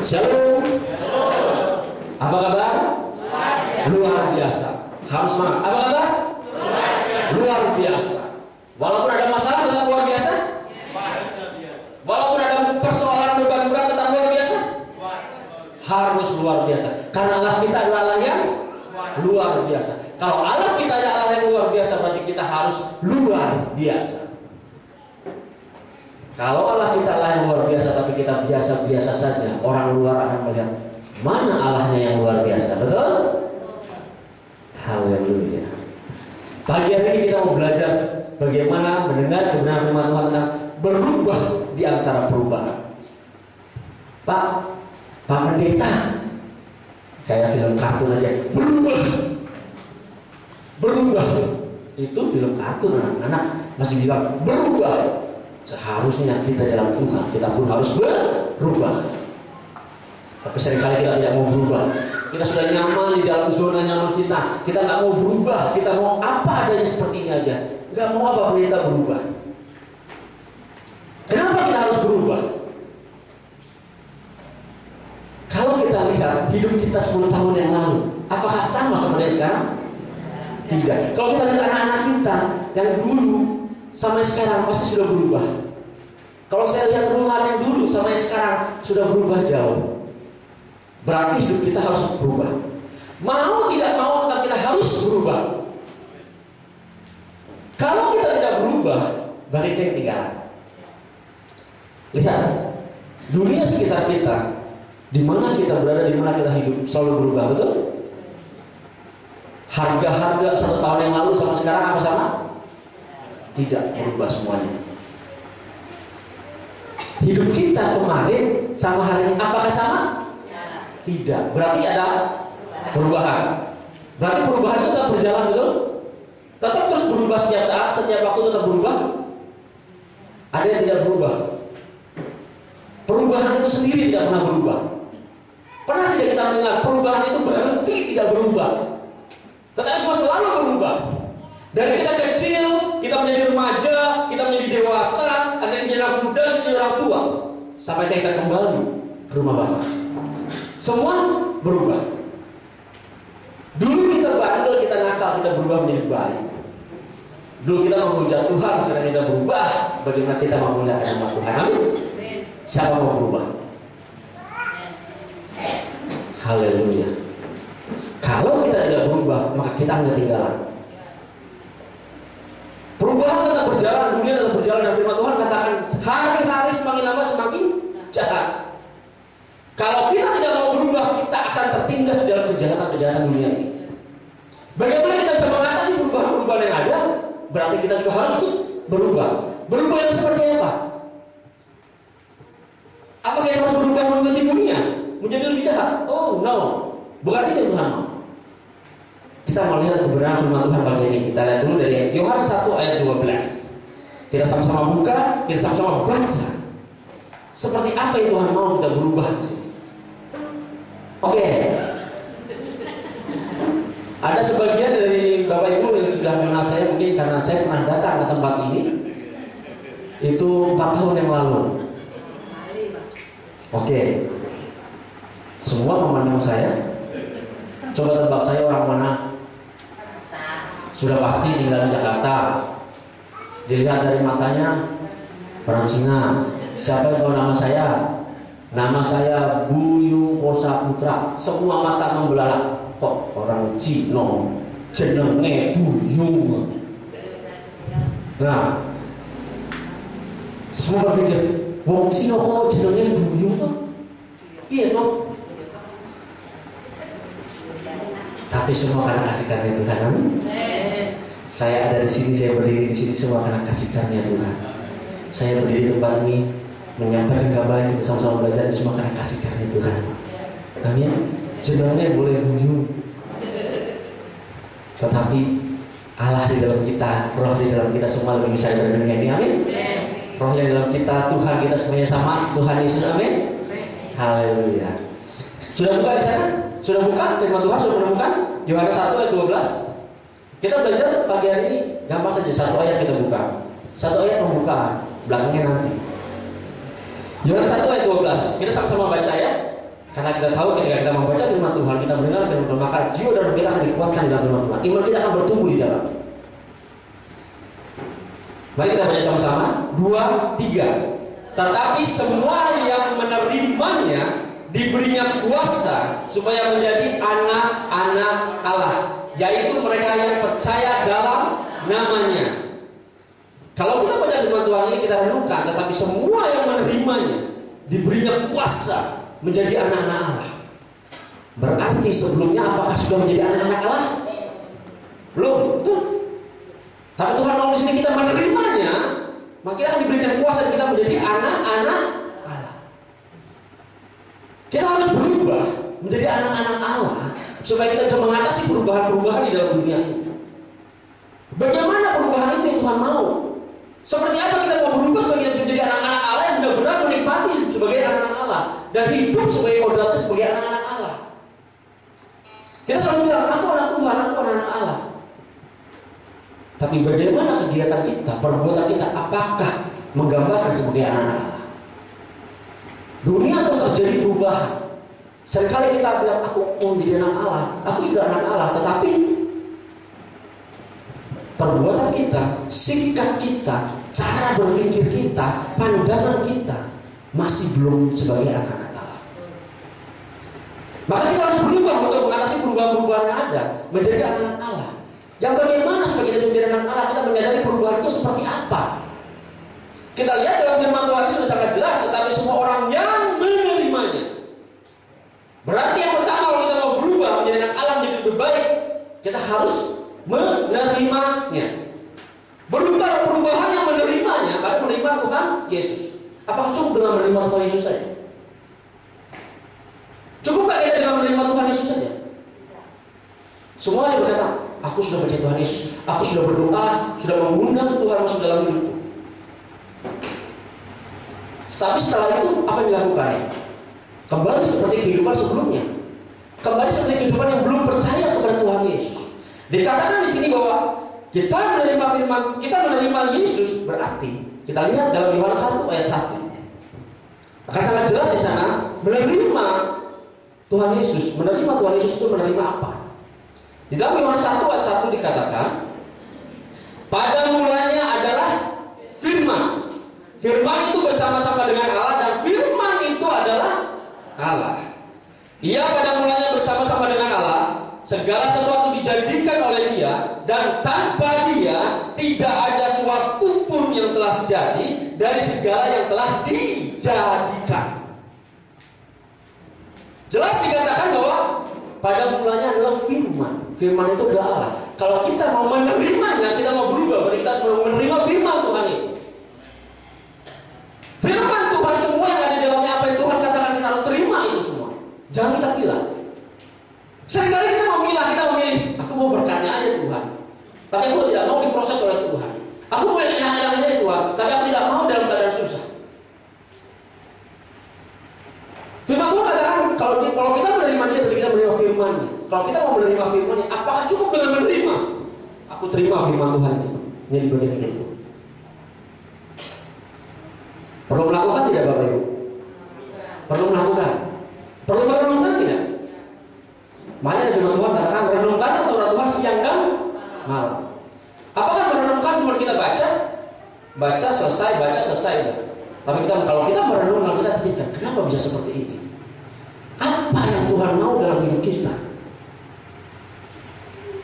Shalom. Apa kabar? Luar biasa. Harus semangat. Apa kabar? Luar biasa. Walaupun ada masalah tetap luar biasa. Walaupun ada persoalan beban berat tetap luar biasa. Harus luar biasa. Karena Allah kita adalah Allah yang luar biasa. Kalau Allah kita adalah Allah yang luar biasa, berarti kita harus luar biasa. Kalau Allah kita Allah yang luar biasa, tapi kita biasa-biasa saja, orang luar akan melihat mana Allahnya yang luar biasa. Betul? Haleluya. Pagi hari ini kita mau belajar bagaimana mendengar kebenaran firman Tuhan tentang berubah di antara perubahan. Pak Pendeta, kayak film kartun aja, berubah. Itu film kartun, anak-anak masih bilang berubah. Seharusnya kita dalam Tuhan, kita pun harus berubah. Tapi seringkali kita tidak mau berubah. Kita sudah nyaman di dalam zona nyaman kita. Kita nggak mau berubah. Kita mau apa adanya seperti ini aja. Nggak mau apa kita berubah. Kenapa kita harus berubah? Kalau kita lihat hidup kita 10 tahun yang lalu, apakah sama seperti sekarang? Tidak. Kalau kita lihat anak-anak kita yang dulu sampai sekarang pasti sudah berubah. Kalau saya lihat Tuhan yang dulu sampai sekarang sudah berubah jauh. Berarti hidup kita harus berubah. Mau tidak mau kita harus berubah. Kalau kita tidak berubah, berarti kita ketinggalan. Lihat dunia sekitar kita, di mana kita berada, di mana kita hidup, selalu berubah, betul? Harga-harga 1 tahun yang lalu sama sekarang apa sama? Tidak berubah semuanya. Hidup kita kemarin sama hari ini apakah sama? Tidak. Berarti ada perubahan. Berarti perubahan itu tetap berjalan, betul? Tetap terus berubah setiap saat, setiap waktu tetap berubah. Ada yang tidak berubah. Perubahan itu sendiri tidak pernah berubah. Pernah tidak kita mendengar perubahan itu berhenti tidak berubah? Tetapi semua selalu berubah. Dari kita kecil, kita menjadi remaja, kita menjadi dewasa, ada yang menjadi orang muda, menjadi orang tua, sampai kita kembali ke rumah Bapa. Semua berubah. Dulu kita bandel, kita nakal, kita berubah menjadi baik. Dulu kita menghujat Tuhan, sekarang kita berubah. Bagaimana kita memuliakan nama Tuhan? Amin. Siapa mau berubah? Haleluya. Kalau kita tidak berubah, maka kita akan ketinggalan. Perubahan tetap berjalan, dunia tetap berjalan, dan firman Tuhan katakan hari-hari semakin lama semakin jahat. Kalau kita tidak mau berubah, kita akan tertindas dalam kejahatan-kejahatan dunia ini. Bagaimana kita bisa mengatasi perubahan-perubahan yang ada? Berarti kita juga harus berubah. Berubah yang seperti apa? Apakah kita harus berubah menjadi dunia? Menjadi lebih jahat? Oh no, bukan itu Tuhan mau. Kita mau lihat kebenaran firman Tuhan pagi ini. Kita lihat dulu dari Yohanes 1 ayat 12. Kita sama-sama buka, kita sama-sama baca. Seperti apa yang Tuhan mau kita berubah di sini. Oke. Ada sebagian dari Bapak Ibu yang sudah mengenal saya, mungkin karena saya pernah datang ke tempat ini. Itu 4 tahun yang lalu. Oke. Semua memandang saya. Coba tebak saya orang mana? Sudah pasti tinggal di Jakarta. Dilihat dari matanya orang Cina. Siapa yang tahu nama saya? Nama saya Buyu Kosa Putra. Semua mata membelalak. Kok orang Cina jenenge Buyu? Nah, semua berpikir, wong Cina kok jenenge Buyu kok? Iya toh? Tapi semua karena kasih karunia Tuhan. Amin. Saya ada di sini, saya berdiri di sini semua karena kasih karunia Tuhan. Saya berdiri di tempat ini menyampaikan kabar yang kita sama-sama belajar itu semua karena kasih karunia Tuhan. Amin. Jenengnya boleh Buyu, tetapi Allah di dalam kita, Roh di dalam kita semua lebih bisa dari dunia ini. Amin. Roh yang dalam kita, Tuhan kita semuanya sama, Tuhan Yesus. Amin. Haleluya. Sudah buka di sana? Sudah buka firman Tuhan? Sudah menemukan Yohanes 1 ayat 12. Kita belajar pagi hari ini gampang saja, 1 ayat kita buka. 1 ayat pembukaan, belakangnya nanti. Yohanes 1 ayat 12. Kita sama-sama baca ya. Karena kita tahu ketika kita membaca firman Tuhan, kita mendengar firman Tuhan, maka jiwa dan roh kita akan dikuatkan dalam firman Tuhan. Iman kita akan bertumbuh di dalam. Mari kita baca sama-sama. 2, 3. Tetapi semua yang menerimanya diberinya kuasa supaya menjadi anak-anak Allah, yaitu mereka yang percaya dalam namanya. Kalau kita baca firman Tuhan ini kita renungkan, tetapi semua yang menerimanya diberinya kuasa menjadi anak-anak Allah. Berarti sebelumnya apakah sudah menjadi anak-anak Allah? Belum, betul. Tapi Tuhan mau di sini kita menerimanya, maka kita akan diberikan kuasa kita menjadi anak-anak Allah. Kita harus berubah menjadi anak-anak Allah supaya kita bisa mengatasi perubahan-perubahan di dalam dunia ini. Bagaimana perubahan itu yang Tuhan mau? Seperti apa kita mau berubah supaya kita menjadi anak-anak Allah yang benar-benar menikmati sebagai anak-anak Allah dan hidup sebagai kodratnya sebagai anak-anak Allah. Kita selalu bilang, aku anak Tuhan, aku anak Allah. Tapi bagaimana kegiatan kita, perbuatan kita, apakah menggambarkan sebagai anak-anak Allah? Dunia terus terjadi perubahan. Seringkali kita bilang, aku mau menjadi anak Allah, aku sudah anak Allah, tetapi perbuatan kita, sikap kita, cara berpikir kita, pandangan kita masih belum sebagai anak-anak Allah. Maka kita harus berubah untuk mengatasi perubahan-perubahan yang ada, menjadi anak Allah. Yang bagaimana supaya kita menjadi anak Allah, kita menyadari perubahan itu seperti apa? Kita lihat dalam firman Tuhan itu sudah sangat jelas, tetapi semua orang yang menerimanya. Berarti yang pertama kalau kita mau berubah menjadi anak Allah menjadi lebih baik, kita harus menerimanya. Berubah perubahan yang menerimanya, baru menerima Tuhan Yesus. Apakah cukup dengan menerima Tuhan Yesus saja? Cukupkah kita dengan menerima Tuhan Yesus saja? Semua yang berkata, aku sudah percaya Tuhan Yesus, aku sudah berdoa, sudah mengundang Tuhan masuk dalam hidupku. Tapi setelah itu apa yang dilakukannya? Kembali seperti kehidupan sebelumnya. Kembali seperti kehidupan yang belum percaya kepada Tuhan Yesus. Dikatakan di sini bahwa kita menerima firman, kita menerima Yesus, berarti kita lihat dalam Yohanes 1 ayat 1. Akan sangat jelas di sana, menerima Tuhan Yesus. Menerima Tuhan Yesus itu menerima apa? Di dalam Yohanes 1 ayat 1 dikatakan, pada mulanya adalah firman. Firman itu bersama-sama dengan Allah dan firman itu adalah Allah. Ia pada mulanya bersama-sama dengan Allah. Segala sesuatu dijadikan oleh Dia, dan tanpa Dia tidak ada sesuatu pun yang telah jadi dari segala yang telah dijadikan. Jelas dikatakan bahwa pada mulanya adalah firman. Firman itu adalah Allah. Kalau kita mau menerimanya, kita mau berubah, berarti kita harus menerima firman Tuhan ini. Firman Tuhan semua yang ada di dalamnya, apa yang Tuhan katakan kita harus terima itu semua. Jangan kita pilih. Seringkali kita mau milih, aku mau berkatnya aja Tuhan, tapi aku tidak mau diproses oleh Tuhan. Aku mau enak-enak aja Tuhan, tapi aku tidak mau dalam keadaan susah. Firman Tuhan katakan kalau kita menerima Dia, berarti kita menerima firman-Nya. Kalau kita mau menerima firman-Nya, apakah cukup dengan menerima? Aku terima firman Tuhan ini di bagian hidupku. Perlu melakukan tidak Bapak Ibu? Perlu melakukan. Perlu merenungkan tidak? Makanya firman Tuhan katakan renungkan atau Tuhan siang dan malam. Apakah merenungkan cuma kita baca selesai ya. Tapi kalau kita merenungkan, kita pikirkan kenapa bisa seperti ini? Apa yang Tuhan mau dalam hidup kita?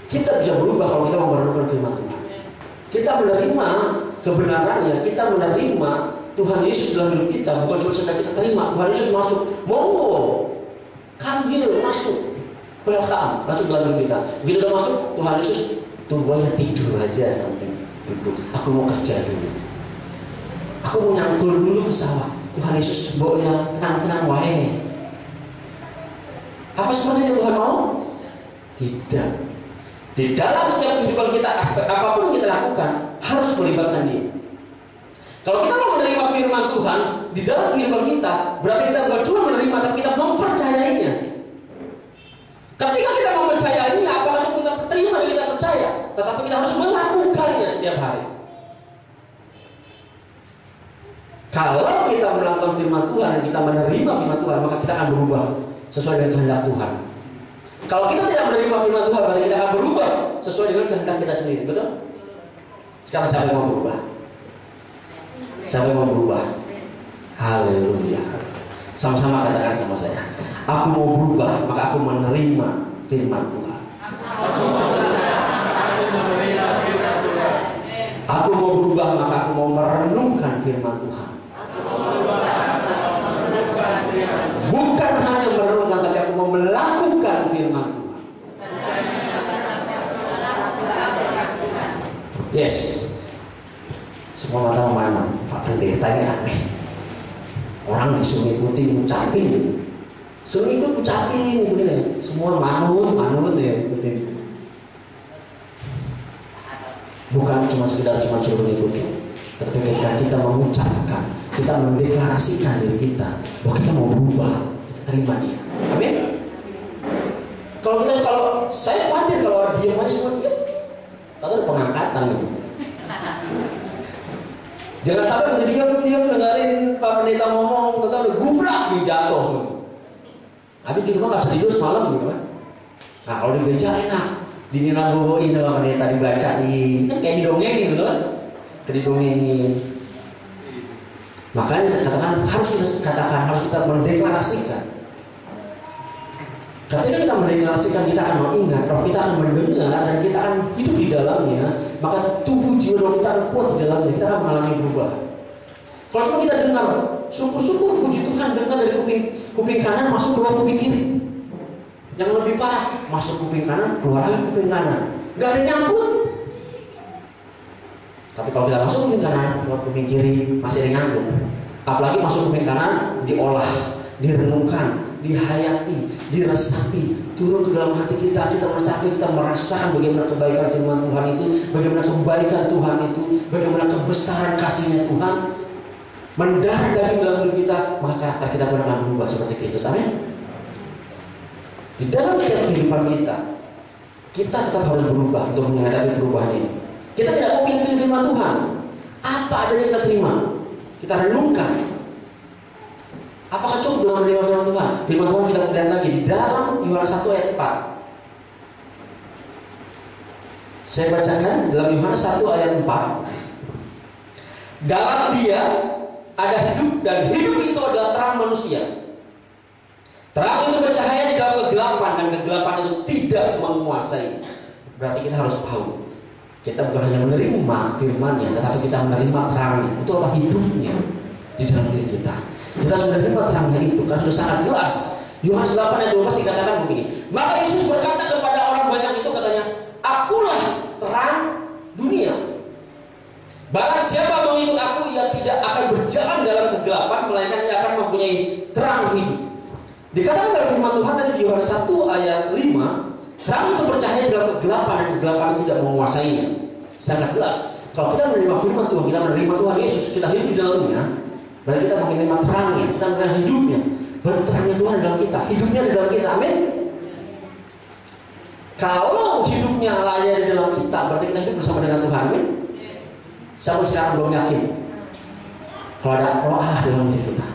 Kita bisa berubah kalau kita mau merenungkan firman Tuhan. Kita menerima kebenarannya, kita menerima Tuhan Yesus dalam hidup kita, bukan cuma sekedar kita terima Tuhan Yesus masuk, monggo, come here, masuk, welcome, masuk dalam hidup kita. Begitu udah masuk, Tuhan Yesus tunggu aja, tidur aja sampai duduk. Aku mau kerja dulu, aku mau nyangkul dulu ke sawah. Tuhan Yesus bawanya tenang-tenang wae. Apa sebenarnya Tuhan mau? Tidak. Di dalam setiap kehidupan kita, aspek apapun yang kita lakukan harus melibatkan Dia. Kalau kita mau menerima firman Tuhan di dalam kehidupan kita, berarti kita bukan cuma menerima, tapi kita mempercayainya. Ketika kita mempercayainya, apakah cuma kita terima dan kita percaya, tetapi kita harus melakukannya setiap hari. Kalau kita melakukan firman Tuhan dan kita menerima firman Tuhan, maka kita akan berubah sesuai dengan kehendak Tuhan. Kalau kita tidak menerima firman Tuhan, berarti kita akan berubah sesuai dengan kehendak kita sendiri. Betul? Sekarang siapa yang mau berubah? Siapa yang mau berubah? Haleluya. Sama-sama katakan sama saya. Aku mau berubah, maka aku menerima firman Tuhan. Aku mau berubah, maka aku mau merenungkan firman Tuhan. Bukan hanya merenungkan, tapi aku mau melakukan firman Tuhan. Yes. Semua tahu mana Pak Pendeta ini aneh. Orang disuruh ikuti ngucapin, suruh ikut ucapin begini. Semua manut ya ikutin. Bukan cuma sekedar suruh ikuti, tapi ketika kita mengucapkan, kita mendeklarasikan diri kita bahwa kita mau berubah, kita terima dia. Amin. Kalau saya khawatir kalau diam aja semua diam, tak ada pengangkatan gitu. Jangan sampai diam dengerin Pak Pendeta ngomong, tetap udah gubrak jatuh. Habis di rumah nggak bisa tidur semalam gitu kan. Nah kalau di gereja enak, dininagoin sama pendeta dibacain, kan kayak didongengin gitu kan, kayak didongengin. Makanya harus kita mendeklarasikan. Ketika kita mendeklarasikan, kita akan mengingat, roh kita akan mendengar dan kita akan hidup di dalamnya, maka tubuh jiwa roh kita akan kuat di dalamnya, kita akan mengalami perubahan. Kalau cuma kita dengar, syukur-syukur puji Tuhan dengar dari kuping kanan masuk keluar kuping kiri. Yang lebih parah, masuk kuping kanan, keluar lagi kuping kanan. Gak ada nyangkut. Tapi kalau kita masuk kuping kanan, keluar kuping kiri, masih ada nyangkut. Apalagi masuk kuping kanan, diolah, direnungkan, dihayati, diresapi, turun ke dalam hati kita meresapi, kita merasakan bagaimana kebaikan firman Tuhan itu, bagaimana kebaikan Tuhan itu, bagaimana kebesaran kasihnya Tuhan mendarah daging dalam hidup kita, maka karakter kita pun akan berubah seperti Kristus. Amin. Di dalam setiap kehidupan kita tetap harus berubah untuk menghadapi perubahan ini. Kita tidak mau pilih firman Tuhan, apa adanya kita terima, kita renungkan. Apakah cukup dengan menerima firman Tuhan? Firman Tuhan kita lihat lagi di dalam Yohanes 1 ayat 4. Saya bacakan dalam Yohanes 1 ayat 4. Dalam Dia ada hidup, dan hidup itu adalah terang manusia. Terang itu bercahaya di dalam kegelapan, dan kegelapan itu tidak menguasai. Berarti kita harus tahu, kita bukan hanya menerima firman-Nya, tetapi kita menerima terangnya. Itu apa? Hidupnya di dalam diri kita. Kita sudah menerima terangnya itu, kan sudah sangat jelas. Yohanes 8 ayat 12 dikatakan begini. Maka Yesus berkata kepada orang banyak itu, katanya, akulah terang dunia. Barang siapa mengikut aku, ia tidak akan berjalan dalam kegelapan, melainkan ia akan mempunyai terang hidup. Dikatakan dalam firman Tuhan tadi di Yohanes 1 ayat 5, terang itu bercahaya dalam kegelapan, dan kegelapan itu tidak menguasainya. Sangat jelas. Kalau kita menerima firman Tuhan, kita menerima Tuhan Yesus, kita hidup di dalamnya, berarti kita menerima terangnya, kita menerima hidupnya. Berarti terangnya Tuhan dalam kita, hidupnya di dalam kita. Amin. Kalau hidupnya layak di dalam kita, berarti kita hidup bersama dengan Tuhan. Amin. Sampai sekarang belum yakin kalau ada roh Allah dalam diri kita.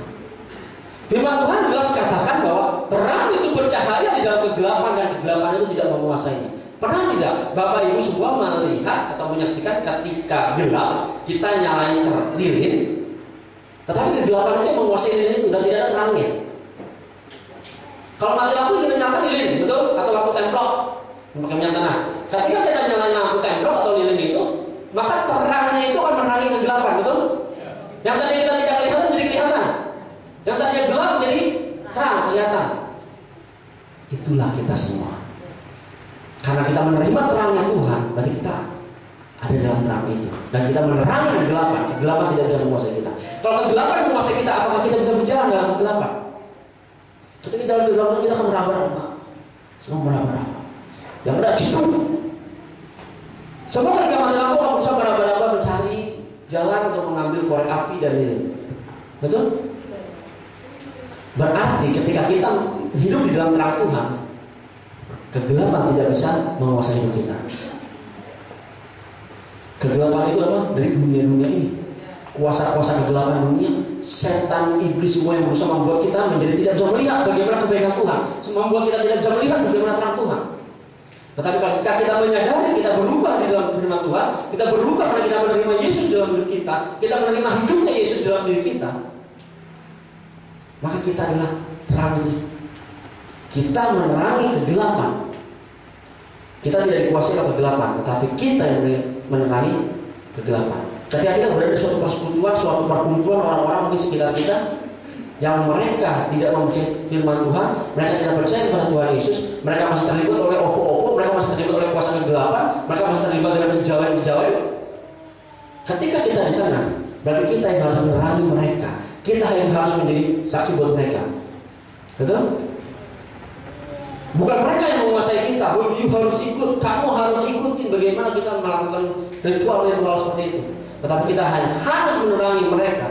Firman Tuhan jelas katakan bahwa terang itu bercahaya di dalam kegelapan, dan kegelapan itu tidak menguasainya. Pernah tidak Bapak Ibu semua melihat atau menyaksikan ketika gelap kita nyalain lilin, tetapi kegelapan itu menguasai lilin itu dan tidak ada terangnya? Kalau mati lampu kita nyalakan lilin, betul? Atau lampu templok pakai minyak tanah. Ketika kita nyalain lampu templok atau lilin itu, maka terangnya itu akan menerangi kegelapan, betul? Yang tadi kita tidak kelihatan jadi kelihatan, yang tadinya gelap jadi terang kelihatan. Itulah kita semua. Karena kita menerima terangnya Tuhan, berarti kita ada dalam terang itu, dan kita menerangi kegelapan. Kegelapan tidak bisa menguasai kita. Kalau kegelapan menguasai kita, apakah kita bisa berjalan dalam kegelapan? Ketika dalam kegelapan kita akan meraba-raba, semua meraba-raba. Yang ada justru semua ketika mati lampu kamu bisa meraba-raba mencari jalan untuk mengambil korek api dan lilin. Betul? Berarti ketika kita hidup di dalam terang Tuhan, kegelapan tidak bisa menguasai hidup kita. Kegelapan itu apa? Dari dunia-dunia ini. kuasa-kuasa kegelapan dunia, setan, iblis, semua yang berusaha membuat kita menjadi tidak bisa melihat bagaimana kebaikan Tuhan, membuat kita tidak bisa melihat bagaimana terang Tuhan. Tetapi ketika kita menyadari kita berubah di dalam firman Tuhan, kita berubah karena kita menerima Yesus dalam diri kita menerima hidupnya Yesus dalam diri kita, maka kita adalah terang. Kita menerangi kegelapan. Kita tidak dikuasai oleh kegelapan, tetapi kita yang menerangi kegelapan. Ketika kita berada di suatu persekutuan, suatu perkumpulan orang-orang di sekitar kita yang mereka tidak mempercayai firman Tuhan, mereka tidak percaya kepada Tuhan Yesus, mereka masih terlibat oleh opo-opo, mereka masih terlibat oleh kuasa kegelapan, mereka masih terlibat dengan kejawen-kejawen. Ketika kita di sana, berarti kita yang harus menerangi mereka, kita yang harus menjadi saksi buat mereka. Betul? Bukan mereka yang menguasai kita, you harus ikut, kamu harus ikutin bagaimana kita melakukan ritual-ritual seperti itu. Tetapi kita hanya harus menerangi mereka.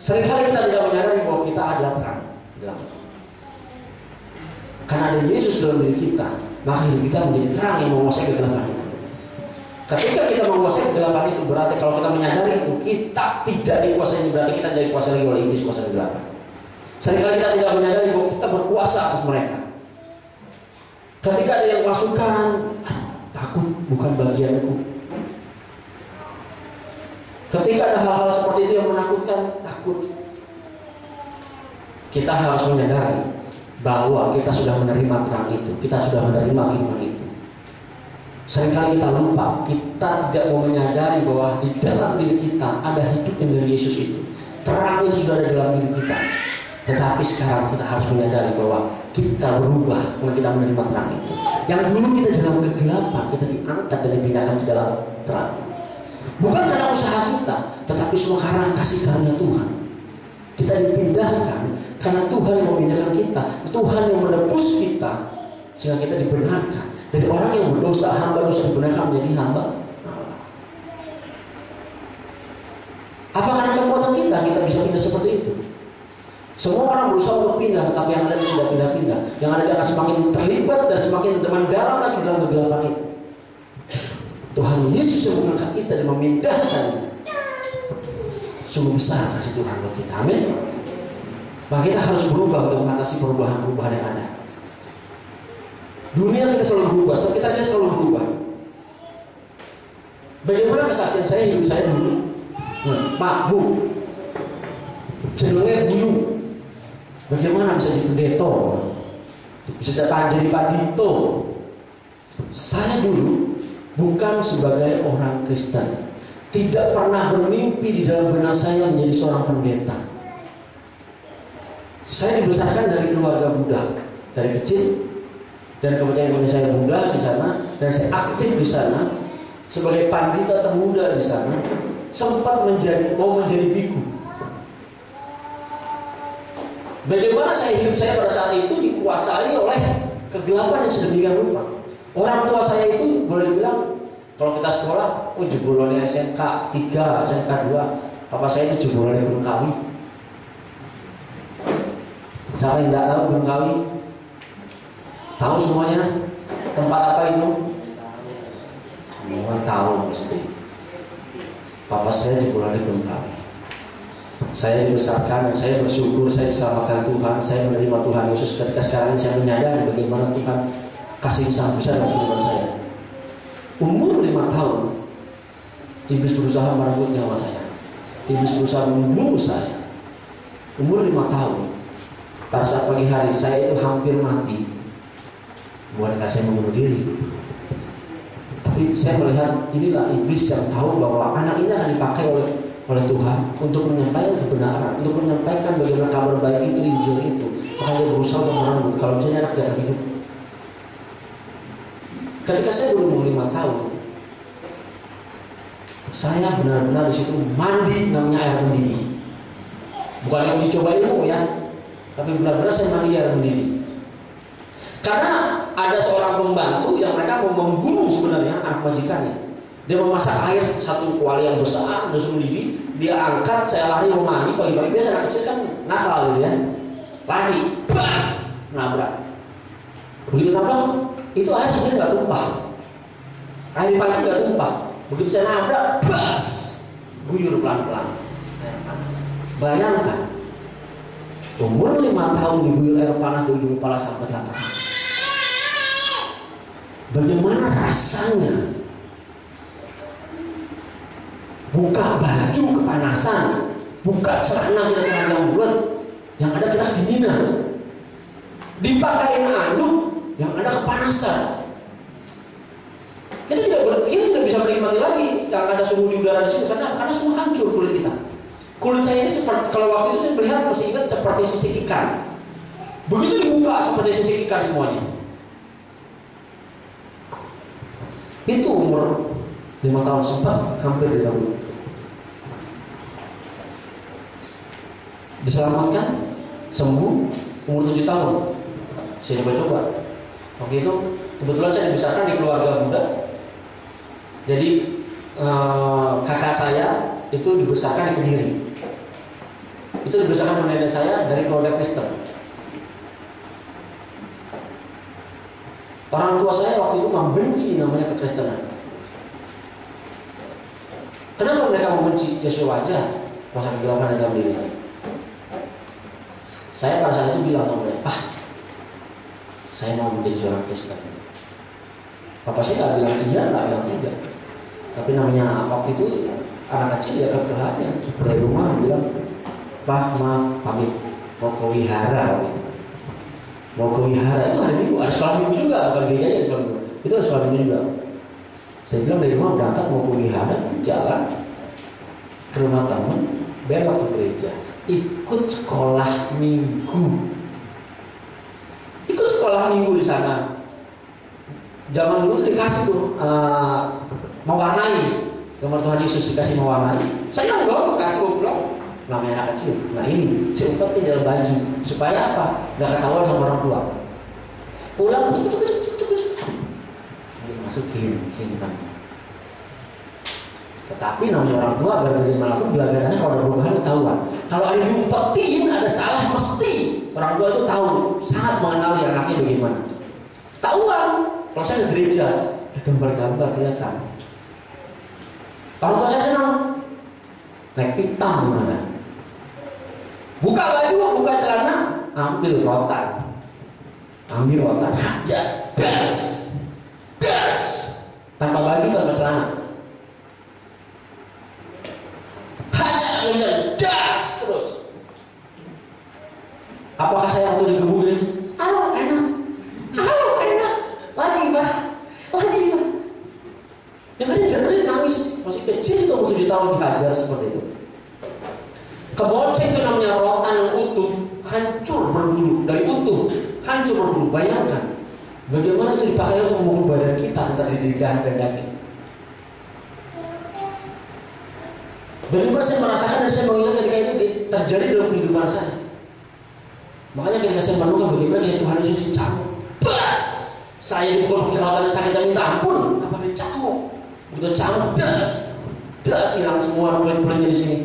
Seringkali kita tidak menyadari bahwa kita adalah terang. Karena ada Yesus dalam diri kita, maka hidup kita menjadi terang yang menguasai kegelapan itu. Ketika kita menguasai kegelapan itu, berarti kalau kita menyadari itu, kita tidak dikuasai, berarti kita tidak dikuasai lagi oleh iblis, kuasa kegelapan. Seringkali kita tidak menyadari bahwa kita berkuasa atas mereka. Ketika ada yang masukkan, takut bukan bagianku. Ketika ada hal-hal seperti itu yang menakutkan, takut. Kita harus menyadari bahwa kita sudah menerima terang itu, kita sudah menerima firman itu. Seringkali kita lupa, kita tidak mau menyadari bahwa di dalam diri kita ada hidup yang dari Yesus itu. Terang itu sudah ada dalam diri kita. Tetapi sekarang kita harus menyadari bahwa kita berubah karena kita menerima terang itu. Yang dulu kita dalam kegelapan, kita diangkat dan dipindahkan ke dalam terang. Bukan karena usaha kita, tetapi semua karena kasih karunia Tuhan. Kita dipindahkan karena Tuhan yang memindahkan kita, Tuhan yang menebus kita, sehingga kita dibenarkan dari orang yang berdosa, hamba dosa dibenarkan menjadi hamba Allah. Apa karena kekuatan kita bisa pindah seperti itu? Semua orang berusaha untuk pindah, tetapi yang ada tidak pindah-pindah. Yang ada dia akan semakin terlibat dan semakin mendalam lagi dalam kegelapan itu. Tuhan Yesus yang mengangkat kita dan memindahkan. Sungguh besar kasih Tuhan buat kita. Amin. Maka kita harus berubah untuk mengatasi perubahan-perubahan yang ada. Dunia kita selalu berubah, sekitarnya selalu berubah. Bagaimana kesaksian saya, hidup saya dulu? Pak, Bu, cenderungnya buyung. Bagaimana bisa jadi pendeta? Bisa jadi Pak Dito? Saya dulu bukan sebagai orang Kristen, tidak pernah bermimpi di dalam benak saya menjadi seorang pendeta. Saya dibesarkan dari keluarga Buddha dari kecil, dan kemudian saya Buddha di sana, dan saya aktif di sana sebagai pandita termuda di sana. Sempat mau menjadi biku. Bagaimana hidup saya pada saat itu dikuasai oleh kegelapan yang sedemikian rupa. Orang tua saya itu boleh bilang, kalau kita sekolah, jebolannya SMK 3, SMK 2. Papa saya itu jebolannya Gunung Kawi. Siapa yang tidak tahu Gunung Kawi? Tahu semuanya? Tempat apa itu? Semua tahu mesti. Papa saya jebolannya Gunung Kawi. Saya dibesarkan dan saya bersyukur saya diselamatkan Tuhan, saya menerima Tuhan Yesus. Ketika sekarang saya menyadari bagaimana Tuhan kasih sangat besar dalam kehidupan saya. Umur 5 tahun, iblis berusaha merenggut nyawa saya. Iblis berusaha membunuh saya. Umur 5 tahun, pada saat pagi hari saya itu hampir mati. Bukan karena saya membunuh diri, tapi saya melihat inilah iblis yang tahu bahwa anak ini akan dipakai oleh Tuhan untuk menyampaikan kebenaran, untuk menyampaikan bagaimana kabar baik itu, Injil itu. Maka dia berusaha untuk merenggut. Kalau misalnya anak jarang hidup. Ketika saya berumur 5 tahun, saya benar-benar di situ mandi namanya air mendidih. Bukan yang uji coba ilmu ya, tapi benar-benar saya mandi air mendidih. Karena ada seorang pembantu yang mereka mau membunuh sebenarnya anak majikannya. Dia memasak air satu kuali yang besar, udah mendidih. Dia angkat, saya lari mau mandi pagi-pagi. Biasa anak kecil kan nakal gitu ya. Lari, bang, nabrak. Begitu nabrak, itu air sebenarnya nggak tumpah. Air di panci nggak tumpah. Begitu saya nabrak, bas, guyur pelan-pelan air panas. Bayangkan umur 5 tahun diguyur air panas dari ujung kepala sampai telapak kaki. Bagaimana rasanya? Buka baju kepanasan, buka celana kita yang bulat, yang ada kita kedinginan. Dipakai anduk, yang ada kepanasan. Kita tidak bisa menikmati lagi yang ada suhu di udara di sini karena semua hancur kulit kita. Kulit saya ini seperti, kalau waktu itu saya melihat masih ingat seperti sisik ikan. Begitu dibuka seperti sisik ikan semuanya. Itu umur 5 tahun, sempat hampir didahului. Diselamatkan, sembuh, umur 7 tahun. Saya coba-coba. Waktu itu kebetulan saya dibesarkan di keluarga muda. Jadi kakak saya itu dibesarkan di Kediri. Itu dibesarkan oleh nenek saya dari keluarga Kristen. Orang tua saya waktu itu membenci namanya kekristenan. Kenapa mereka membenci? Ya sudah wajar, kuasa kegelapan dalam diri. Saya pada saat itu bilang sama mereka, "Pak, saya mau menjadi seorang Kristen." Papa saya nggak bilang iya, nggak bilang tidak. Tapi namanya waktu itu anak kecil ya kekerahannya. Dari rumah bilang, "Pak, Ma, pamit mau ke wihara." Mau ke wihara itu hari Minggu, ada sekolah Minggu juga, bukan gereja aja sekolah Minggu. Itu ada sekolah Minggu juga. Saya bilang dari rumah berangkat mau ke wihara, jalan ke rumah teman, belok ke gereja, ikut sekolah Minggu. Ikut sekolah Minggu di sana. Zaman dulu dikasih tuh mewarnai, gambar Tuhan Yesus dikasih mewarnai. Saya dong kasih goblok. Namanya anak kecil. Nah ini saya umpetin dalam baju supaya apa? Gak ketahuan sama orang tua. Pulang cuk. Masukin simpan. Tetapi namanya orang tua bagaimanapun belakangannya kalau ada perubahan ketahuan. Kalau ada yang diumpetin ada salah mesti orang tua itu tahu, sangat mengenali anaknya bagaimana. Ketahuan. Kalau saya ke gereja ada gambar-gambar kelihatan. Orang tua saya senang. Naik pitam gimana? Buka baju, buka celana, ambil rotan, hajar, gas, tanpa baju, tanpa celana, hajar, bisa gas terus. Apakah saya waktu digebuk ini? Enak, lagi Pak. Yang ada jadinya nangis, masih kecil itu umur 7 tahun dihajar seperti itu. Kebonceng itu namanya rotan yang utuh, hancur berbulu, dari utuh, hancur berbulu. Bayangkan, bagaimana itu dipakai untuk memukul badan kita antara di lidah dan daging. Bagaimana saya merasakan dan saya mengingat ketika itu terjadi dalam kehidupan saya. Makanya ketika saya merenungkan bagaimana ketika Tuhan Yesus dicambuk, bas, saya dipukul pakai rotan yang sakit dan minta ampun, apa dicambuk, begitu cambuk, das hilang semua kulit-kulitnya di sini.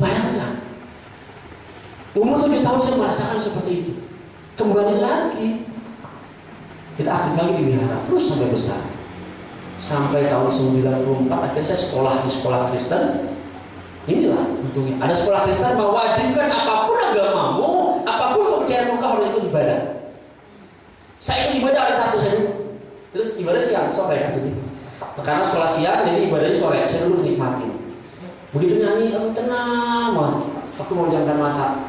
Bayangkan. Umur 7 tahun saya merasakan seperti itu. Kembali lagi kita aktif lagi di wihara terus sampai besar. Sampai tahun 94 akhirnya saya sekolah di sekolah Kristen. Inilah untungnya. Ada sekolah Kristen mewajibkan apapun agamamu, apapun kepercayaanmu kau harus ikut ibadah. Saya ikut ibadah hari Sabtu saya dulu. Terus ibadah siang, sore kan ini. Karena sekolah siang jadi ibadahnya sore. Saya dulu nikmatin. Begitu nyanyi, tenang banget. Aku mau jamkan mata.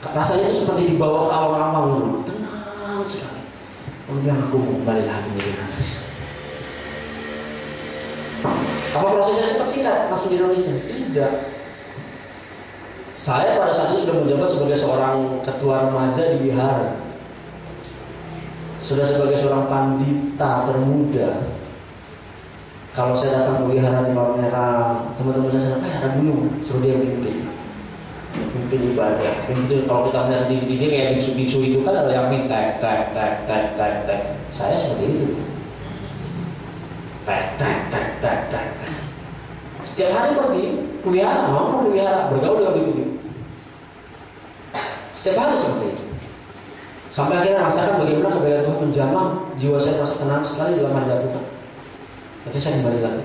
Rasanya itu seperti dibawa ke awang-awang, tenang sekali. Kemudian aku mau kembali lagi menjadi anak Kristen. Apa prosesnya cepat singkat langsung di Indonesia? Tidak. Saya pada saat itu sudah menjabat sebagai seorang ketua remaja di wihara. Sudah sebagai seorang pandita termuda. Kalau saya datang ke wihara di Palmera, teman-teman saya bilang, ada Buyung, suruh dia pimpin ibadah. Pimpin, kalau kita melihat di TV kayak biksu-biksu itu kan ada yang tek. Saya seperti itu. Tek. Setiap hari pergi ke wihara, nongkrong di wihara, bergaul dengan biku-biku. Setiap hari seperti itu. Sampai akhirnya rasakan bagaimana kebaikan Tuhan menjamah jiwa saya, merasa tenang sekali dalam hadapan Tuhan. Nanti saya kembali lagi.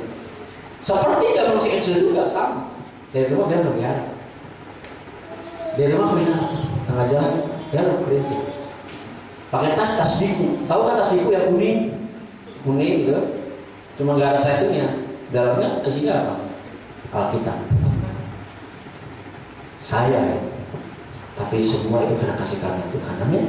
Seperti dalam masih kecil juga sama. Dari rumah dia kelihatan. Dari rumah kelihatan. Tengah jalan dia kelihatan. Pakai tas biku. Tahu kan tas biku yang kuning gitu. Cuma nggak ada settingnya. Dalamnya isinya apa? Alkitab. Saya ya. Tapi semua itu karena kasih karunia Tuhan. Amin.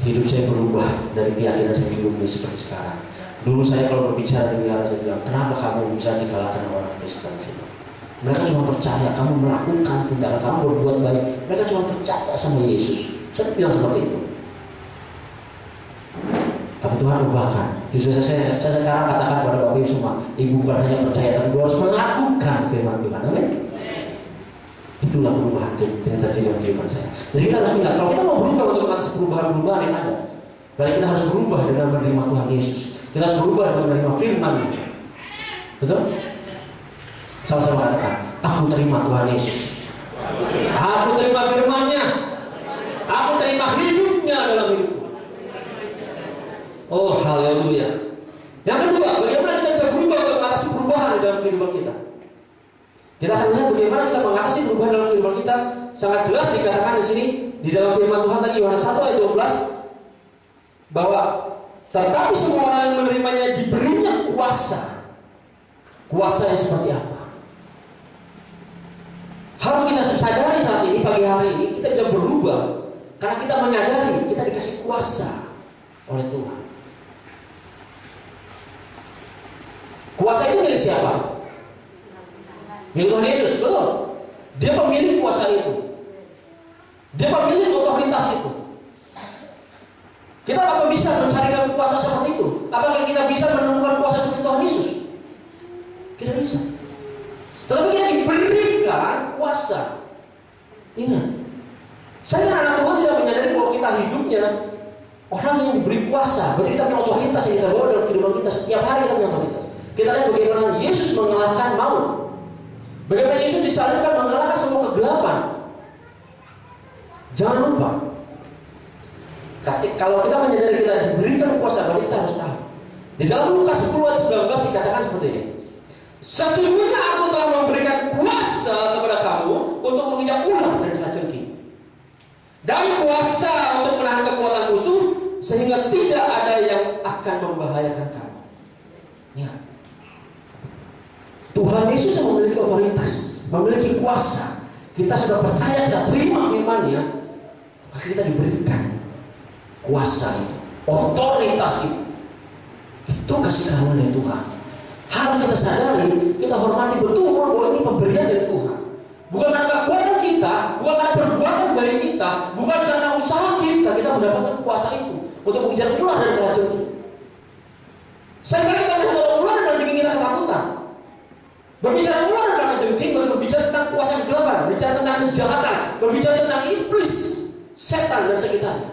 Hidup saya berubah dari keyakinan saya hidup ini seperti sekarang. Dulu saya kalau berbicara di wihara saya bilang, kenapa kamu bisa dikalahkan orang Kristen? Mereka cuma percaya kamu melakukan tindakan, kamu berbuat baik. Mereka cuma percaya sama Yesus. Saya bilang seperti itu. Tapi Tuhan ubahkan. Justru saya sekarang katakan kepada Bapak Ibu semua, Ibu bukan hanya percaya, tapi Ibu harus melakukan firman Tuhan. Amin. Itulah perubahan yang terjadi dalam kehidupan saya. Jadi kita harus ingat, kalau kita mau berubah untuk mengatasi perubahan-perubahan yang ada, berarti kita harus berubah dengan menerima Tuhan Yesus. Kita harus berubah dengan menerima firman. Betul? Sama-sama katakan, aku terima Tuhan Yesus. Aku terima firman-Nya. Aku terima hidupnya dalam hidupku. Oh, haleluya. Yang kedua, bagaimana kita bisa berubah untuk mengatasi perubahan dalam kehidupan kita? Kita akan lihat bagaimana kita mengatasi perubahan dalam kehidupan kita. Sangat jelas dikatakan di sini di dalam firman Tuhan tadi Yohanes 1 ayat 12 bahwa tetapi semua orang yang menerimanya diberinya kuasa. Kuasa yang seperti apa? Harus kita sadari saat ini, pagi hari ini kita bisa berubah karena kita menyadari kita dikasih kuasa oleh Tuhan. Kuasa itu milik siapa? Milik Tuhan Yesus, betul? Dia pemilik kuasa itu. Dia pemilik otoritas itu. Kita apa bisa mencarikan kuasa seperti itu? Apakah kita bisa menemukan kuasa seperti Tuhan Yesus? Tidak bisa. Tetapi kita diberikan kuasa. Ingat, saya anak Tuhan tidak menyadari bahwa kita hidupnya orang yang diberi kuasa. Berarti kita punya otoritas yang kita bawa dalam kehidupan kita. Setiap hari kita punya otoritas. Kita lihat bagaimana Yesus mengalahkan maut. Bagaimana Yesus disalibkan mengalahkan semua kegelapan. Jangan lupa, kalau kita menyadari kita diberikan kuasa, berarti kita harus tahu. Di dalam Lukas 10 ayat 19 dikatakan seperti ini. Sesungguhnya aku telah memberikan kuasa kepada kamu untuk menginjak ular dan kalajengking, dan kuasa untuk menahan kekuatan musuh, sehingga tidak ada yang akan membahayakan kamu. Ya. Tuhan Yesus yang memiliki otoritas, memiliki kuasa. Kita sudah percaya, kita terima firman-Nya, maka kita diberikan kuasa itu, otoritas itu. Itu kasih karunia dari Tuhan. Harus kita sadari, kita hormati betul bahwa ini pemberian dari Tuhan. Bukan karena kekuatan kita, bukan karena perbuatan baik kita, bukan karena usaha kita mendapatkan kuasa itu untuk mengejar ular dan kalajengking. Seringkali kita melihat ular dan kalajengking kita ketakutan. Berbicara ular dan kalajengking berbicara tentang kuasa kegelapan, berbicara tentang kejahatan, berbicara tentang iblis, setan dan sekitarnya.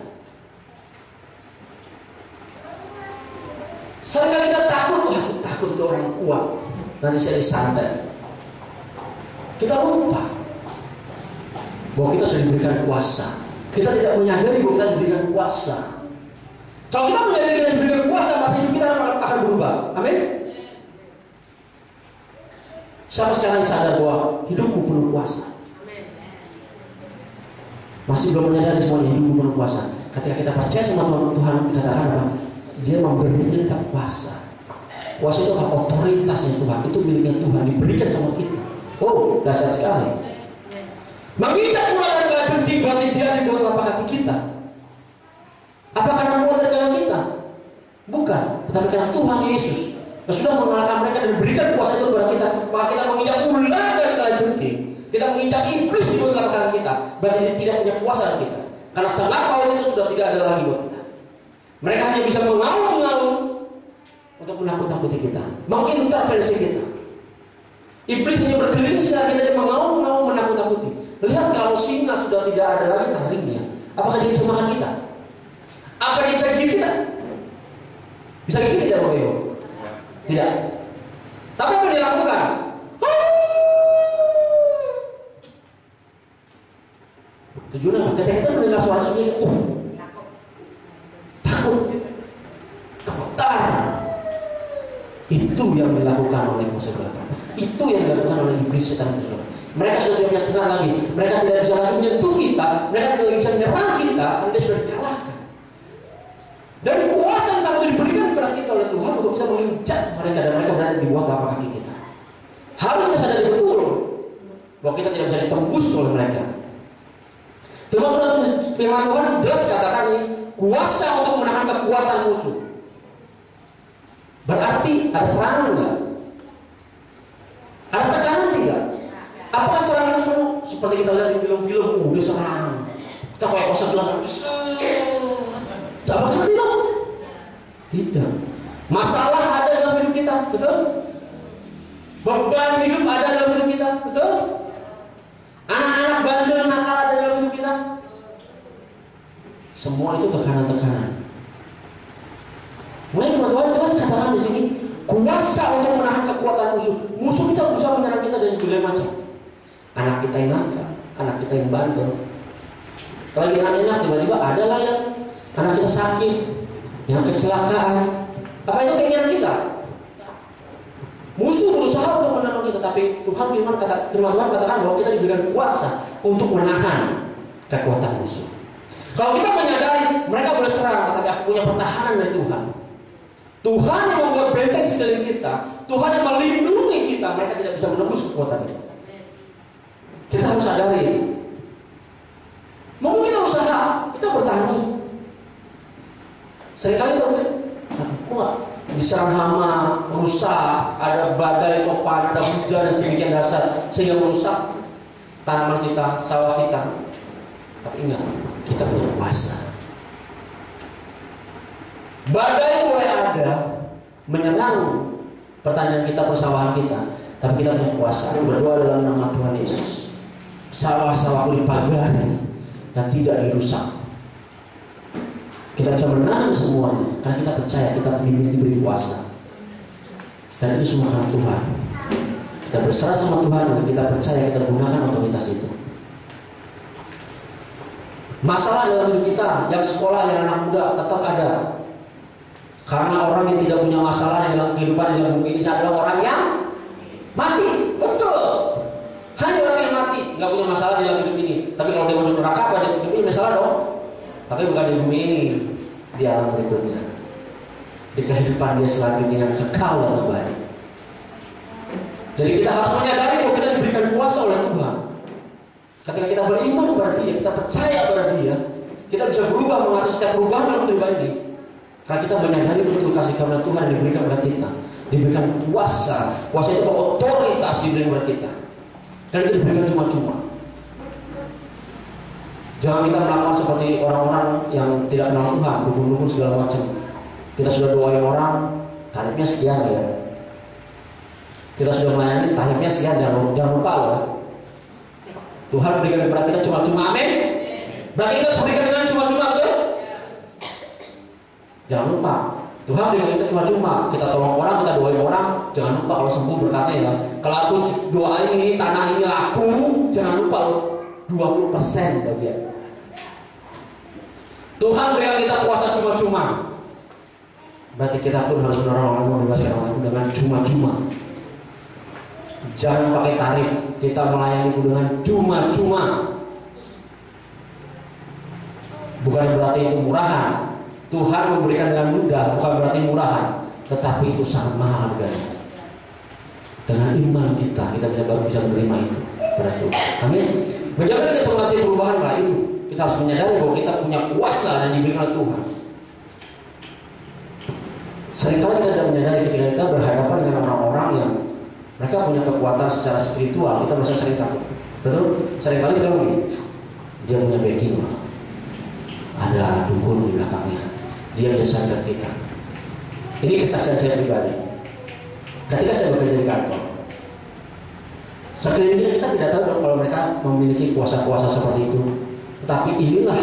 Seringkali kita takut, wah aku takut ke orang kuat, nanti saya disantet. Kita lupa bahwa kita sudah diberikan kuasa. Kita tidak menyadari bahwa kita diberikan kuasa. Kalau kita menyadari kita diberikan kuasa, pasti hidup kita akan berubah. Amin. Siapa sekarang sadar bahwa hidupku penuh kuasa? Masih belum menyadari semuanya hidupku penuh kuasa. Ketika kita percaya sama Tuhan, dikatakan apa? Dia memberikan kita kuasa. Kuasa itu adalah otoritasnya Tuhan. Itu miliknya Tuhan, diberikan sama kita. Oh, dahsyat sekali. Menginjak ular dan kalajengking berarti dia di bawah telapak kaki kita. Apa karena kuat dan gagah kita? Bukan, tetapi karena Tuhan Yesus yang sudah mengalahkan mereka dan memberikan kuasa itu kepada kita. Maka kita menginjak ular dan kalajengking, kita menginjak iblis di bawah telapak kaki kita. Berarti dia tidak punya kuasa kita. Karena sangat power itu sudah tidak ada lagi buat kita. Mereka hanya bisa mengaum-ngaum untuk menakut-nakuti kita, mengintervensi kita. Iblis hanya berkeliling sekitar kita, dia mengaum-ngaum menakut-nakuti. Lihat kalau singa sudah tidak ada lagi taringnya, apakah dia bisa makan kita? Apa dia bisa gigit kita? Bisa gigit tidak, Bapak Ibu? Tidak. Tapi apa dia lakukan? Tujuannya apa? Ketika kita mendengar suara seperti takut, gemetar. Itu yang dilakukan oleh Musa gelap. Itu yang dilakukan oleh iblis setan itu. Mereka sudah tidak bisa serang lagi. Mereka tidak bisa lagi menyentuh kita. Mereka tidak bisa menyerang kita. Karena dia sudah dikalahkan. Dan kuasa yang sangat diberikan kepada kita oleh Tuhan untuk kita menginjak mereka dan mereka berada di bawah telapak kaki kita. Harus kita sadari betul bahwa kita tidak bisa ditembus oleh mereka. Firman Tuhan jelas katakan ini kuasa untuk menahan kekuatan musuh. Berarti ada serangan enggak? Ada tekanan tidak? Apakah serangan itu seperti kita lihat di film-film, dia serang, kita kayak kuasa belakang, apakah seperti itu? Tidak. Masalah ada dalam hidup kita, betul? Beban hidup ada dalam hidup kita, betul? Anak-anak bandel nakal ada dalam hidup kita. Semua itu tekanan-tekanan. Mulai Tuhan jelas katakan di sini, kuasa untuk menahan kekuatan musuh. Musuh kita berusaha menyerang kita dari berbagai macam. Anak kita yang nakal, anak kita yang bandel. Lagi enak tiba-tiba ada lah yang anak kita sakit, yang kecelakaan. Apa itu keinginan kita? Musuh berusaha untuk menahan kita, tapi firman Tuhan katakan bahwa kita diberikan kuasa untuk menahan kekuatan musuh. Kalau kita menyadari mereka boleh serang, tetapi aku punya pertahanan dari Tuhan. Tuhan yang membuat benteng sekeliling kita, Tuhan yang melindungi kita, mereka tidak bisa menembus kekuatan kita. Kita harus sadari itu. Mungkin kita usaha, kita bertahan. Seringkali kok diserang hama, rusak, ada badai topan, ada hujan yang sedemikian dasar sehingga merusak tanaman kita, sawah kita. Tapi ingat, kita punya kuasa. Badai boleh ada menyerang pertanian kita, persawahan kita, tapi kita punya kuasa. Berdoa dalam nama Tuhan Yesus. Sawah-sawahku dipagari dan tidak dirusak. Kita bisa menahan semuanya karena kita percaya kita diberi kuasa. Dan itu semua karena Tuhan. Kita berserah sama Tuhan dan kita percaya kita gunakan otoritas itu. Masalah dalam hidup kita, yang sekolah, yang anak muda tetap ada. Karena orang yang tidak punya masalah dalam kehidupan dalam bumi ini adalah orang yang mati. Betul. Hanya orang yang mati nggak punya masalah dalam hidup ini. Tapi kalau dia masuk neraka, pada hidup ini masalah dong. Tapi bukan di bumi ini, di alam berikutnya, di kehidupan dia selanjutnya yang kekal dan abadi. Jadi kita harus menyadari bahwa kita diberikan kuasa oleh Tuhan. Ketika kita beriman kepada Dia, kita percaya pada Dia, kita bisa berubah mengatasi setiap perubahan dalam kehidupan ini. Karena kita menyadari betul kasih karunia Tuhan yang diberikan kepada kita, diberikan kuasa itu otoritas diberikan kepada kita, dan itu diberikan cuma-cuma. Jangan kita melakukan seperti orang-orang yang tidak kenal Tuhan, dukun-dukun segala macam. Kita sudah doain orang, tarifnya sekian ya. Kita sudah melayani, tarifnya sekian, jangan lupa loh. Tuhan berikan kepada kita cuma-cuma, amin. Berarti kita berikan dengan cuma-cuma, betul? Jangan lupa, Tuhan berikan kita cuma-cuma. Kita tolong orang, kita doain orang. Jangan lupa kalau sembuh berkatnya ya. Kalau aku doain ini, tanah ini laku, jangan lupa loh, 20% bagian. Tuhan berikan kita kuasa cuma-cuma. Berarti kita pun harus menolong orang, membebaskan orang dengan cuma-cuma. Jangan pakai tarif. Kita melayani dengan cuma-cuma. Bukan berarti itu murahan. Tuhan memberikan dengan mudah, bukan berarti murahan, tetapi itu sangat mahal harganya. Dengan iman kita baru bisa menerima itu. Berarti, amin. Bagaimana kita mengatasi perubahan lah itu? Kita harus menyadari bahwa kita punya kuasa yang diberikan oleh Tuhan. Seringkali kita tidak menyadari ketika kita berhadapan dengan orang-orang yang mereka punya kekuatan secara spiritual, kita merasa sering takut. Betul? Seringkali kita begini, dia punya backing lah. Ada dukun di belakangnya. Dia bisa sadar kita. Ini kesaksian saya pribadi. Ketika saya bekerja di kantor, sekelilingnya kita tidak tahu kalau mereka memiliki kuasa-kuasa seperti itu. Tetapi inilah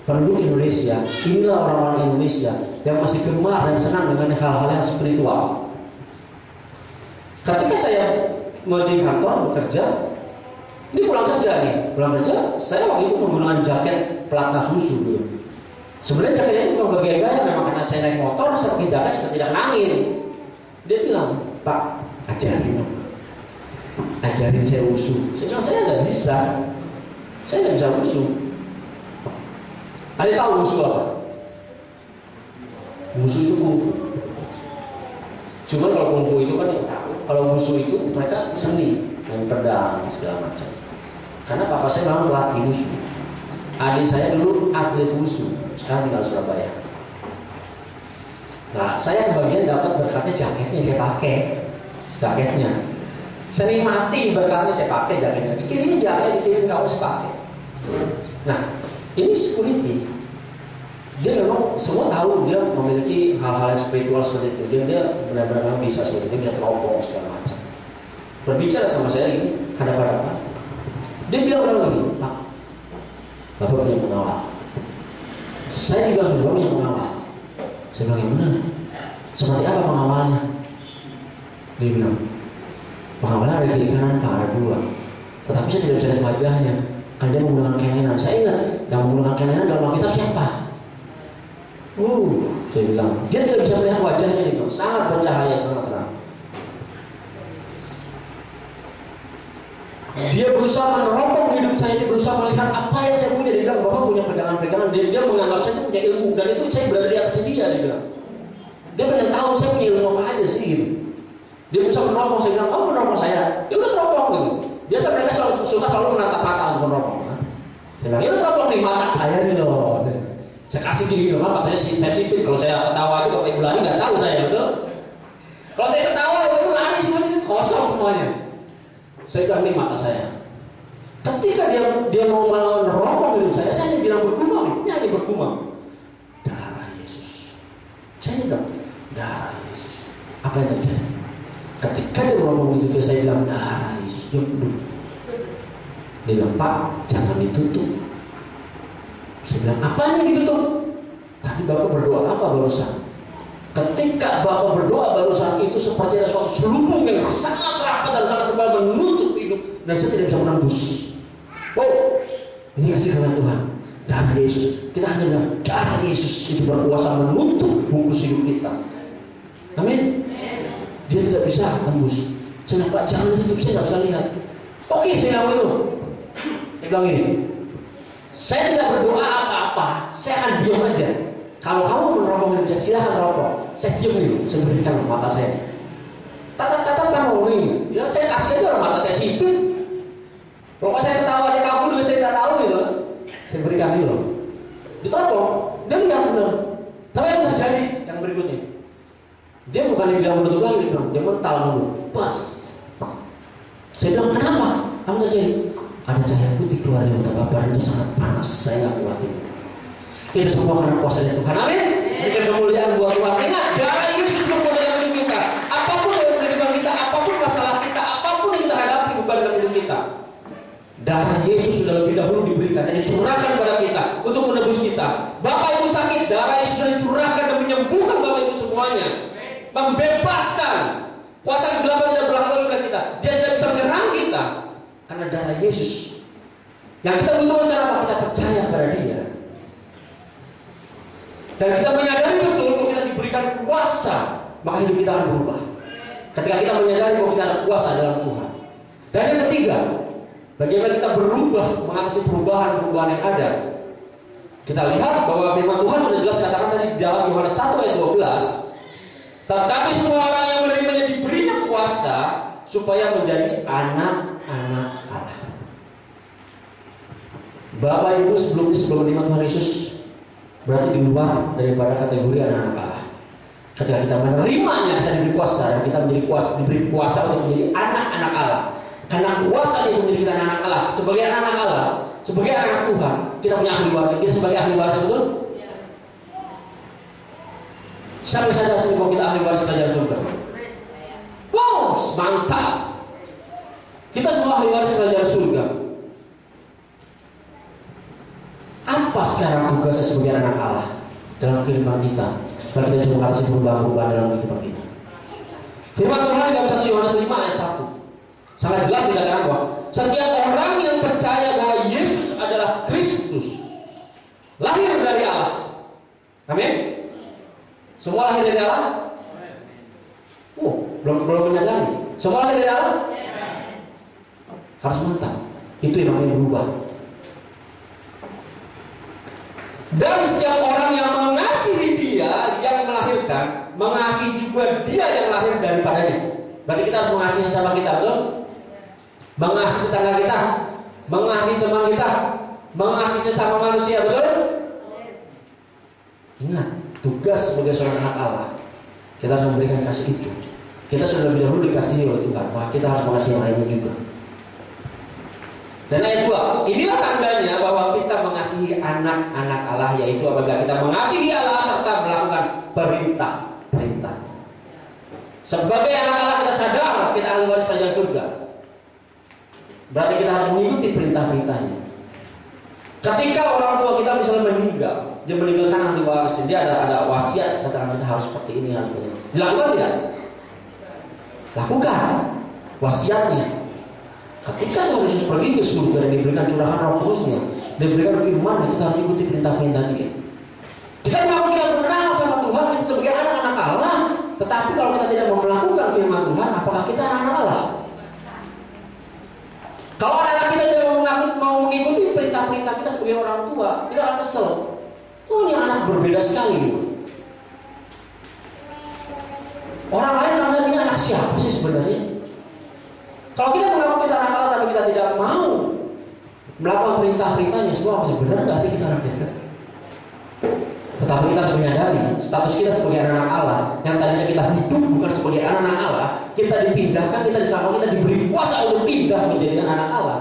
penduduk Indonesia, inilah orang-orang Indonesia yang masih gemar dan senang dengan hal-hal yang spiritual. Ketika saya di kantor bekerja, ini pulang kerja, saya waktu itu menggunakan jaket pelatnas susu gitu. Sebenarnya jaketnya itu bukan gaya-gaya, memang karena saya naik motor, saya pakai jaket supaya tidak angin. Dia bilang, Pak, ajarin dong. Ajarin saya wushu. Saya bilang, saya nggak bisa. Saya nggak bisa wushu. Anda tahu wushu apa? Wushu itu kungfu. Cuma kalau kungfu itu kan yang tahu. Kalau wushu itu mereka seni, main pedang segala macam. Karena papa saya memang pelatih wushu. Adik saya dulu atlet wushu. Sekarang tinggal Surabaya. Nah, saya kebagian dapat berkatnya jaketnya saya pakai. Jaketnya. Saya nikmati berkatnya saya pakai jaketnya. Dikirim jaket, dikirim kaos pakai. Nah, ini security. Dia memang semua tahu dia memiliki hal-hal yang spiritual seperti itu. Dia benar-benar bisa seperti itu, bisa teropong segala macam. Berbicara sama saya ini hadap-hadapan. Dia bilang lagi, Pak, Bapak punya pengawal. Saya juga sudah punya pengawal. Saya bilang, yang benar. Seperti apa pengawalnya? Dia bilang, pengawalnya ada kiri kanan, Pak, ada dua. Tetapi saya tidak bisa lihat wajahnya. Kan dia menggunakan kenenan. Saya ingat, yang menggunakan kenenan dalam Alkitab siapa? Saya bilang, dia tidak bisa melihat wajahnya. Dia bilang, sangat bercahaya, sangat terang. Dia berusaha meneropong hidup saya, dia berusaha melihat apa yang saya punya. Dia bilang, Bapak punya pegangan-pegangan. Dia menganggap saya itu punya ilmu, dan itu saya berada di atas dia. Dia bilang, dia pengen tahu saya punya ilmu apa aja sih gitu. Dia berusaha meneropong. Saya bilang, kamu meneropong saya? Ya udah teropong gitu. Biasa mereka selalu menatap mata meneropong. Saya bilang, ya udah teropong di mata saya nih loh. Saya kasih gini gitu, Pak, saya sipit. Kalau saya ketawa itu, kalau ibu lari nggak tahu saya, betul? Kalau saya ketawa, ibu lari semuanya kosong semuanya. Saya bilang, ini mata saya. Ketika dia mau meneropong hidup saya hanya bilang bergumam, hanya bergumam. Darah Yesus. Saya bilang, darah Yesus. Apa yang terjadi? Ketika dia meneropong itu, saya bilang, darah Yesus. Dia bilang, Pak, jangan ditutup. Saya bilang, apanya ditutup? Tadi Bapak berdoa apa barusan? Ketika Bapak berdoa barusan itu seperti ada suatu selubung yang sangat rapat dan sangat tebal menutup hidup, dan saya tidak bisa menembus. Oh, ini kasih karunia Tuhan, darah Yesus. Kita hanya bilang darah Yesus itu berkuasa menutup bungkus hidup kita. Amin. Dia tidak bisa tembus. Saya bilang, Pak, jangan ditutup, saya tidak bisa lihat. Oke, saya bilang itu. Saya bilang ini, saya tidak berdoa apa-apa, saya akan diam aja. Kalau kamu meneropong hidup saya, silahkan teropong. Saya diam dulu, saya berikan mata saya. Tatap-tatap kan mau ini, ya saya kasih aja mata saya sipit. Kalau saya ketawa dia kabur juga saya tidak tahu gitu. Saya berikan dulu. Diteropong, dia lihat benar. Tapi yang terjadi yang berikutnya, dia bukan yang bilang menutup lagi, dia mental dulu, pas. Saya bilang, kenapa? Apa terjadi? Ada cahaya putih keluar dari mata Bapak, itu sangat panas, saya nggak kuatin. Itu semua karena kuasanya Tuhan. Amin. Berikan kemuliaan buat Tuhan. Ingat, darah Yesus berkuasa dalam hidup kita. Apapun dalam kehidupan kita, apapun masalah kita, apapun yang kita hadapi bukan dalam hidup kita, darah Yesus sudah lebih dahulu diberikan dan dicurahkan kepada kita untuk menebus kita. Bapak Ibu sakit, darah Yesus sudah dicurahkan dan menyembuhkan Bapak Ibu semuanya, membebaskan. Kuasa kegelapan tidak berlaku lagi pada kita. Dia tidak bisa menyerang kita karena darah Yesus. Yang kita butuhkan sekarang apa? Kita percaya pada Dia. Dan kita menyadari betul bahwa kita diberikan kuasa, maka hidup kita akan berubah. Ketika kita menyadari bahwa kita ada kuasa dalam Tuhan. Dan yang ketiga, bagaimana kita berubah mengatasi perubahan-perubahan yang ada. Kita lihat bahwa firman Tuhan sudah jelas katakan tadi di dalam Yohanes 1 ayat 12. Tetapi semua orang yang menerimanya diberinya kuasa supaya menjadi anak-anak Allah. Bapak Ibu sebelum menerima Tuhan Yesus berarti di luar daripada kategori anak-anak Allah. Ketika kita menerimanya, kita diberi kuasa dan kita diberi kuasa untuk menjadi anak-anak Allah. Karena kuasa itu menjadi kita anak Allah. Sebagai anak Allah, sebagai anak Tuhan, kita punya ahli waris. Kita sebagai ahli waris, betul? Siapa yang sadar sih bahwa kita ahli waris kerajaan surga? Wow, mantap. Kita semua ahli waris kerajaan surga. Apa sekarang tugasnya sebagai anak Allah dalam kehidupan kita supaya kita juga mengatasi perubahan-perubahan dalam kehidupan kita? Firman Tuhan dalam 1 Yohanes 5 ayat 1 sangat jelas dikatakan bahwa setiap orang yang percaya bahwa Yesus adalah Kristus lahir dari Allah. Amin. Semua lahir dari Allah. belum menyadari. Semua lahir dari Allah. Harus mantap. Itu yang namanya berubah. Dan setiap orang yang mengasihi dia yang melahirkan, mengasihi juga dia yang lahir daripadanya. Berarti kita harus mengasihi sesama kita, betul? Mengasihi tetangga kita, mengasihi teman kita, mengasihi sesama manusia, betul? Ingat, tugas sebagai seorang anak Allah, kita harus memberikan kasih itu. Kita sudah lebih dahulu dikasihi oleh Tuhan, maka kita harus mengasihi yang lainnya juga. Dan ayat 2, inilah tandanya bahwa kita mengasihi anak-anak Allah, yaitu apabila kita mengasihi Allah serta melakukan perintah-perintah. Sebagai anak Allah kita sadar kita ahli waris kerajaan surga. Berarti kita harus mengikuti perintah-perintahnya. Ketika orang tua kita misalnya meninggal, dia meninggalkan ahli waris, dia ada wasiat, katakan kita harus seperti ini, harus seperti ini. Dilakukan tidak? Lakukan wasiatnya. Ketika Tuhan Yesus pergi ke surga dan diberikan curahan Roh Kudusnya, diberikan firman, kita harus ikuti perintah-perintah Dia. Kita memang kita kenal sama Tuhan, kita sebagai anak-anak Allah. Tetapi kalau kita tidak mau melakukan firman Tuhan, apakah kita anak Allah? Kalau anak kita tidak mau mengikuti perintah-perintah kita sebagai orang tua, kita akan kesel. Oh, ini anak berbeda sekali. Orang lain akan melihat ini anak siapa sih sebenarnya? Kalau kita mengaku kita anak Allah tapi kita tidak mau melakukan perintah-perintahnya, semua masih benar nggak sih kita anak Kristen? Tetapi kita harus menyadari status kita sebagai anak Allah, yang tadinya kita hidup bukan sebagai anak Allah, kita dipindahkan, kita diselamatkan, kita diberi kuasa untuk pindah menjadi anak Allah.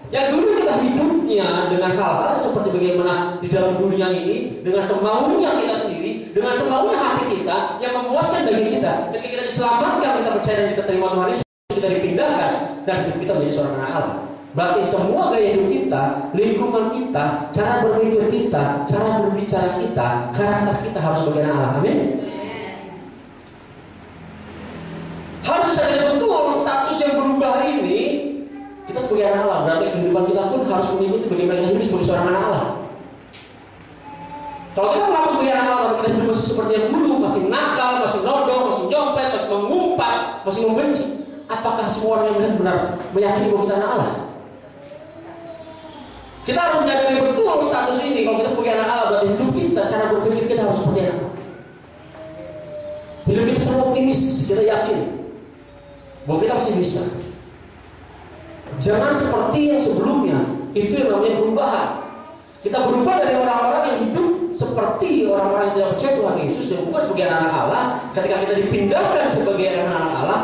Yang dulu kita hidupnya dengan hal-hal seperti bagaimana di dalam dunia ini, dengan semaunya kita sendiri, dengan semaunya hati kita yang memuaskan bagi kita. Ketika kita diselamatkan, kita percaya dan kita terima Tuhan Yesus, kita dipindahkan dan hidup kita menjadi seorang anak Allah. Berarti semua gaya hidup kita, lingkungan kita, cara berpikir kita, cara berbicara kita, karakter kita harus sebagai anak Allah. Amin. Harus sadar betul status yang berubah ini. Kita sebagai anak Allah, berarti kehidupan kita pun harus mengikuti bagaimana kita hidup sebagai seorang anak Allah. Kalau kita melakukan sebagai anak Allah, kita hidup masih seperti yang dulu, masih nakal, masih nodong, masih nyopet, masih mengumpat, masih membenci. Apakah semua orang yang benar-benar meyakini bahwa kita anak Allah? Kita harus menyadari betul status ini. Kalau kita sebagai anak Allah, berarti hidup kita, cara berpikir kita harus seperti anak Allah. Hidup kita selalu optimis, kita yakin bahwa kita masih bisa. Jangan seperti yang sebelumnya. Itu yang namanya perubahan. Kita berubah dari orang-orang yang hidup seperti orang-orang yang tidak percaya Tuhan Yesus, yang bukan sebagai anak Allah. Ketika kita dipindahkan sebagai anak Allah,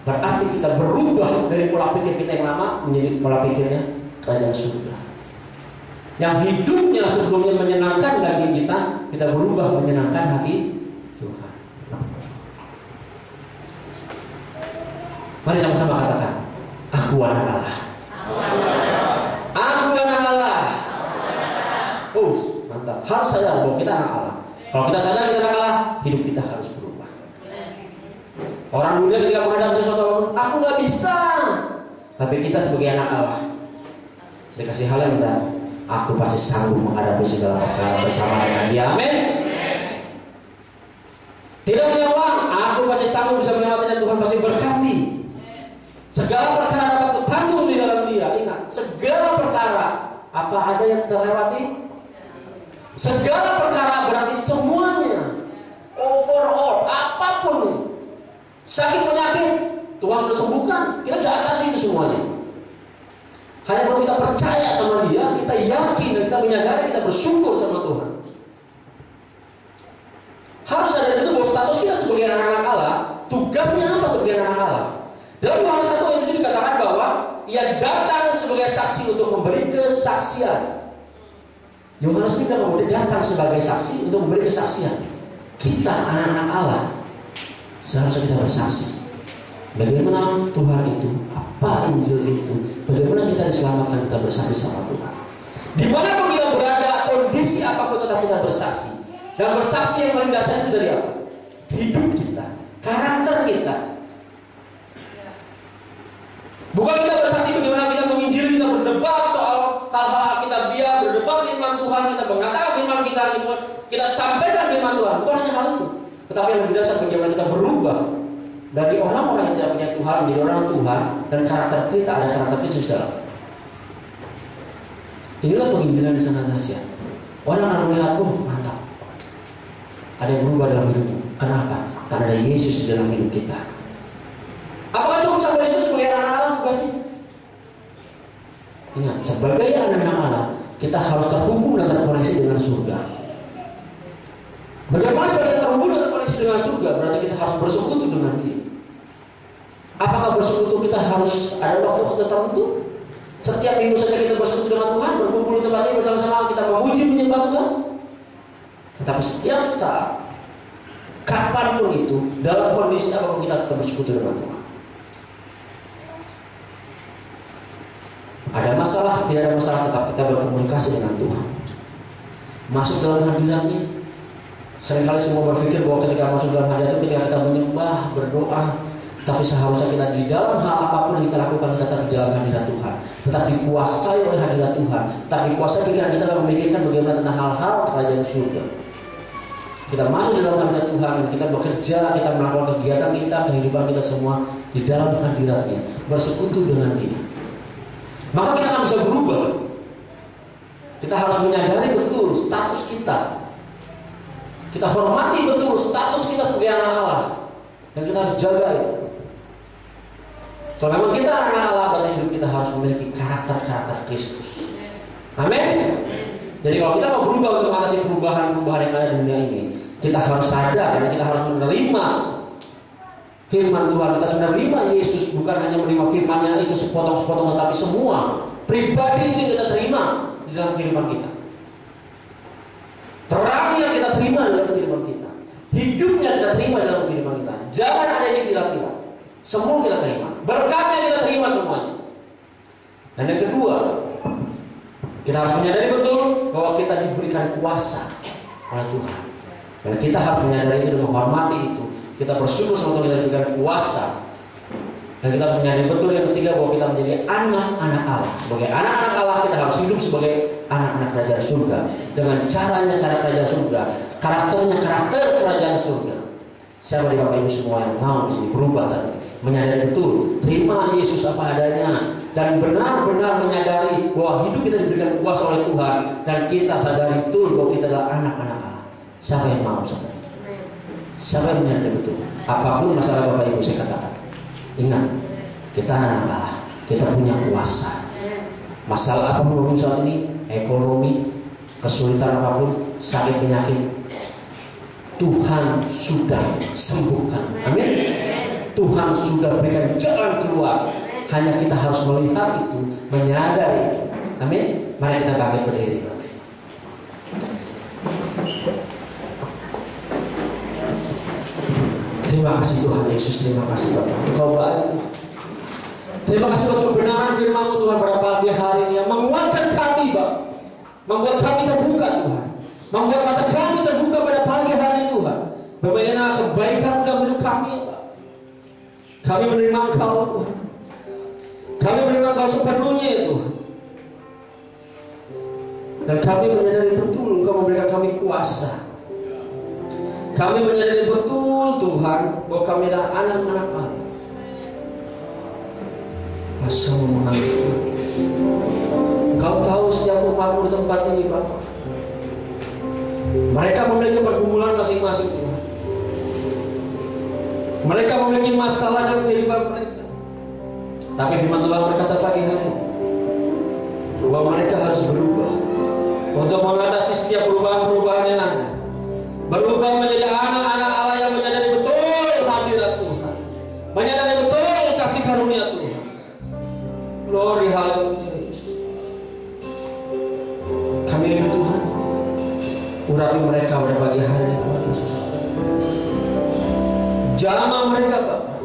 berarti kita berubah dari pola pikir kita yang lama menjadi pola pikirnya kerajaan surga. Yang hidupnya sebelumnya menyenangkan daging kita berubah menyenangkan hati Tuhan. Mari sama-sama katakan, aku anak Allah. Aku anak Allah. Mantap. Harus sadar bahwa kita anak Allah. Kalau kita sadar kita anak Allah, hidup kita harus berubah. Orang dunia ketika menghadapi sesuatu, aku nggak bisa. Tapi kita sebagai anak Allah, dikasih hal yang kita, aku pasti sanggup menghadapi segala perkara bersama dengan Dia. Amin. Tidak punya uang, aku pasti sanggup bisa melewati dan Tuhan pasti berkati. Segala perkara dapat kutanggung di dalam Dia. Ingat, segala perkara, apa ada yang kita lewati? Segala perkara berarti semuanya, overall, apapun. Sakit penyakit, Tuhan sudah sembuhkan. Kita bisa atasi itu semuanya. Hanya perlu kita percaya sama Dia, kita yakin dan kita menyadari, kita bersyukur sama Tuhan. Harus ada itu bahwa status kita sebagai anak-anak Allah, tugasnya apa sebagai anak Allah? Dalam Yohanes 1 ayat 7 dikatakan bahwa Ia datang sebagai saksi untuk memberi kesaksian. Yohanes tidak kemudian datang sebagai saksi untuk memberi kesaksian. Kita anak-anak Allah seharusnya kita bersaksi. Bagaimana Tuhan itu, apa Injil itu, bagaimana kita diselamatkan, kita bersaksi sama Tuhan. Dimanapun kita berada, kondisi apapun tetap kita bersaksi. Dan bersaksi yang paling dasar itu dari apa? Hidup kita, karakter kita. Bukan kita bersaksi bagaimana kita menginjil, kita berdebat soal hal-hal Alkitabiah, berdebat firman Tuhan, kita mengatakan firman kita sampaikan firman Tuhan. Bukan hanya hal itu, tetapi yang lebih dasar bagaimana kita berubah Dari orang-orang yang tidak punya Tuhan menjadi orang Tuhan, dan karakter kita ada karakter Kristus dalam. Inilah penginjilan yang sangat dahsyat. Orang akan melihat, oh mantap, ada yang berubah dalam hidupmu. Kenapa? Karena ada Yesus dalam hidup kita. Apakah cukup sampai Yesus sebagai anak Allah? Tugasnya? Ingat, sebagai anak-anak Allah, kita harus terhubung dan terkoneksi dengan surga. Bagaimana supaya kita terhubung dan terkoneksi dengan surga? Berarti kita harus bersekutu dengan Dia. Apakah bersekutu kita harus ada waktu tertentu? Setiap minggu saja kita bersekutu dengan Tuhan, berkumpul di tempat ini bersama-sama, kita memuji menyembah Tuhan. Tetapi setiap saat, kapanpun itu, dalam kondisi apapun kita tetap bersekutu dengan Tuhan. Ada masalah, tidak ada masalah, tetap kita berkomunikasi dengan Tuhan. Masuk dalam hadiratnya. Seringkali semua berpikir bahwa ketika masuk dalam hadirat itu ketika kita menyembah, berdoa, tapi seharusnya kita di dalam hal apapun yang kita lakukan, kita tetap di dalam hadirat Tuhan, tetap dikuasai oleh hadirat Tuhan, tetap dikuasai pikiran kita dalam memikirkan bagaimana tentang hal-hal kerajaan surga. Kita masuk di dalam hadirat Tuhan, kita bekerja, kita melakukan kegiatan kita, kehidupan kita semua di dalam hadiratnya, bersekutu dengan Dia. Maka kita akan bisa berubah. Kita harus menyadari betul status kita. Kita hormati betul status kita sebagai anak Allah, dan kita harus jaga itu. Kalau memang kita anak Allah, berarti hidup kita harus memiliki karakter-karakter Kristus. Amin. Jadi kalau kita mau berubah untuk mengatasi perubahan-perubahan yang ada di dunia ini, kita harus sadar dan kita harus menerima firman Tuhan. Kita sudah menerima Yesus, bukan hanya menerima firman-Nya itu sepotong-sepotong, tetapi semua pribadi itu kita terima di dalam kehidupan kita. Terang yang kita terima dalam kehidupan kita, hidupnya kita terima dalam kehidupan kita. Jangan ada yang bilang-bilang, semua kita terima, berkatnya kita terima semuanya. Dan yang kedua, kita harus menyadari betul bahwa kita diberikan kuasa oleh Tuhan. Dan kita harus menyadari itu dan menghormati itu. Kita bersyukur sama Tuhan kita diberikan kuasa. Dan kita harus menyadari betul yang ketiga bahwa kita menjadi anak-anak Allah. Sebagai anak-anak Allah kita harus hidup sebagai anak-anak kerajaan surga. Dengan caranya cara kerajaan surga, karakternya karakter kerajaan surga. Siapa di Bapak Ibu semua yang mau di sini berubah saat ini, menyadari betul, terima Yesus apa adanya, dan benar-benar menyadari bahwa hidup kita diberikan kuasa oleh Tuhan, dan kita sadari betul bahwa kita adalah anak-anak Allah. Siapa yang mau sadari? Siapa yang menyadari betul? Apapun masalah Bapak Ibu saya katakan, ingat, kita anak Allah, kita punya kuasa. Masalah apapun saat ini, ekonomi, kesulitan apapun, sakit penyakit, Tuhan sudah sembuhkan. Amin. Tuhan sudah berikan jalan keluar. Hanya kita harus melihat itu, menyadari. Amin. Mari kita bangkit berdiri. Terima kasih Tuhan Yesus, terima kasih Bapak. Engkau baik Tuhan. Terima kasih buat kebenaran firman-Mu Tuhan pada pagi hari ini yang menguatkan kami, Bapak. Membuat kami terbuka Tuhan. Membuat mata kami terbuka pada pagi hari ini Tuhan. Bagaimana kebaikan dalam hidup kami, Bapak. Kami menerima Engkau Tuhan. Kami menerima Engkau sepenuhnya Tuhan. Dan kami menyadari betul Engkau memberikan kami kuasa. Kami menyadari betul Tuhan bahwa kami adalah anak-anak Allah. Asal mengaku. Engkau tahu setiap umatmu di tempat ini Bapak. Mereka memiliki pergumulan masing-masing Tuhan. Mereka memiliki masalah dalam kehidupan mereka. Tapi firman Tuhan berkata pagi hari bahwa mereka harus berubah untuk mengatasi setiap perubahan-perubahan yang ada. Berubah menjadi anak-anak Allah yang menyadari betul hadirat Tuhan, menyadari betul kasih karunia Tuhan. Glory haleluya Yesus. Kami rindu Tuhan, urapi mereka pada pagi hari ini Tuhan Yesus. Jamah mereka Bapak.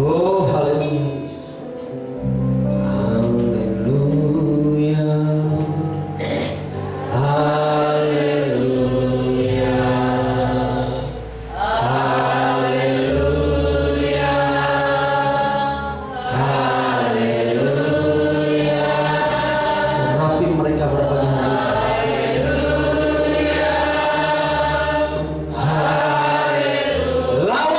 Oh haleluya Yesus. Haleluya. Love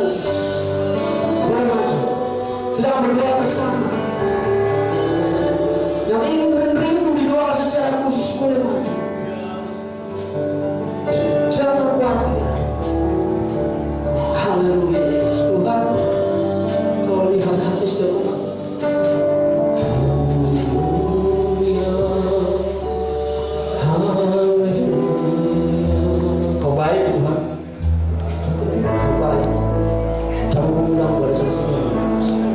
khusus boleh maju. Kita akan berdoa bersama. Yang ingin menerima didoakan secara khusus boleh maju. Jangan khawatir. Haleluya Yesus. Tuhan, kau lihat hati setiap umat. Haleluya, haleluya. Kau baik Tuhan. Kau baik. Kau mengundang pada semua manusia.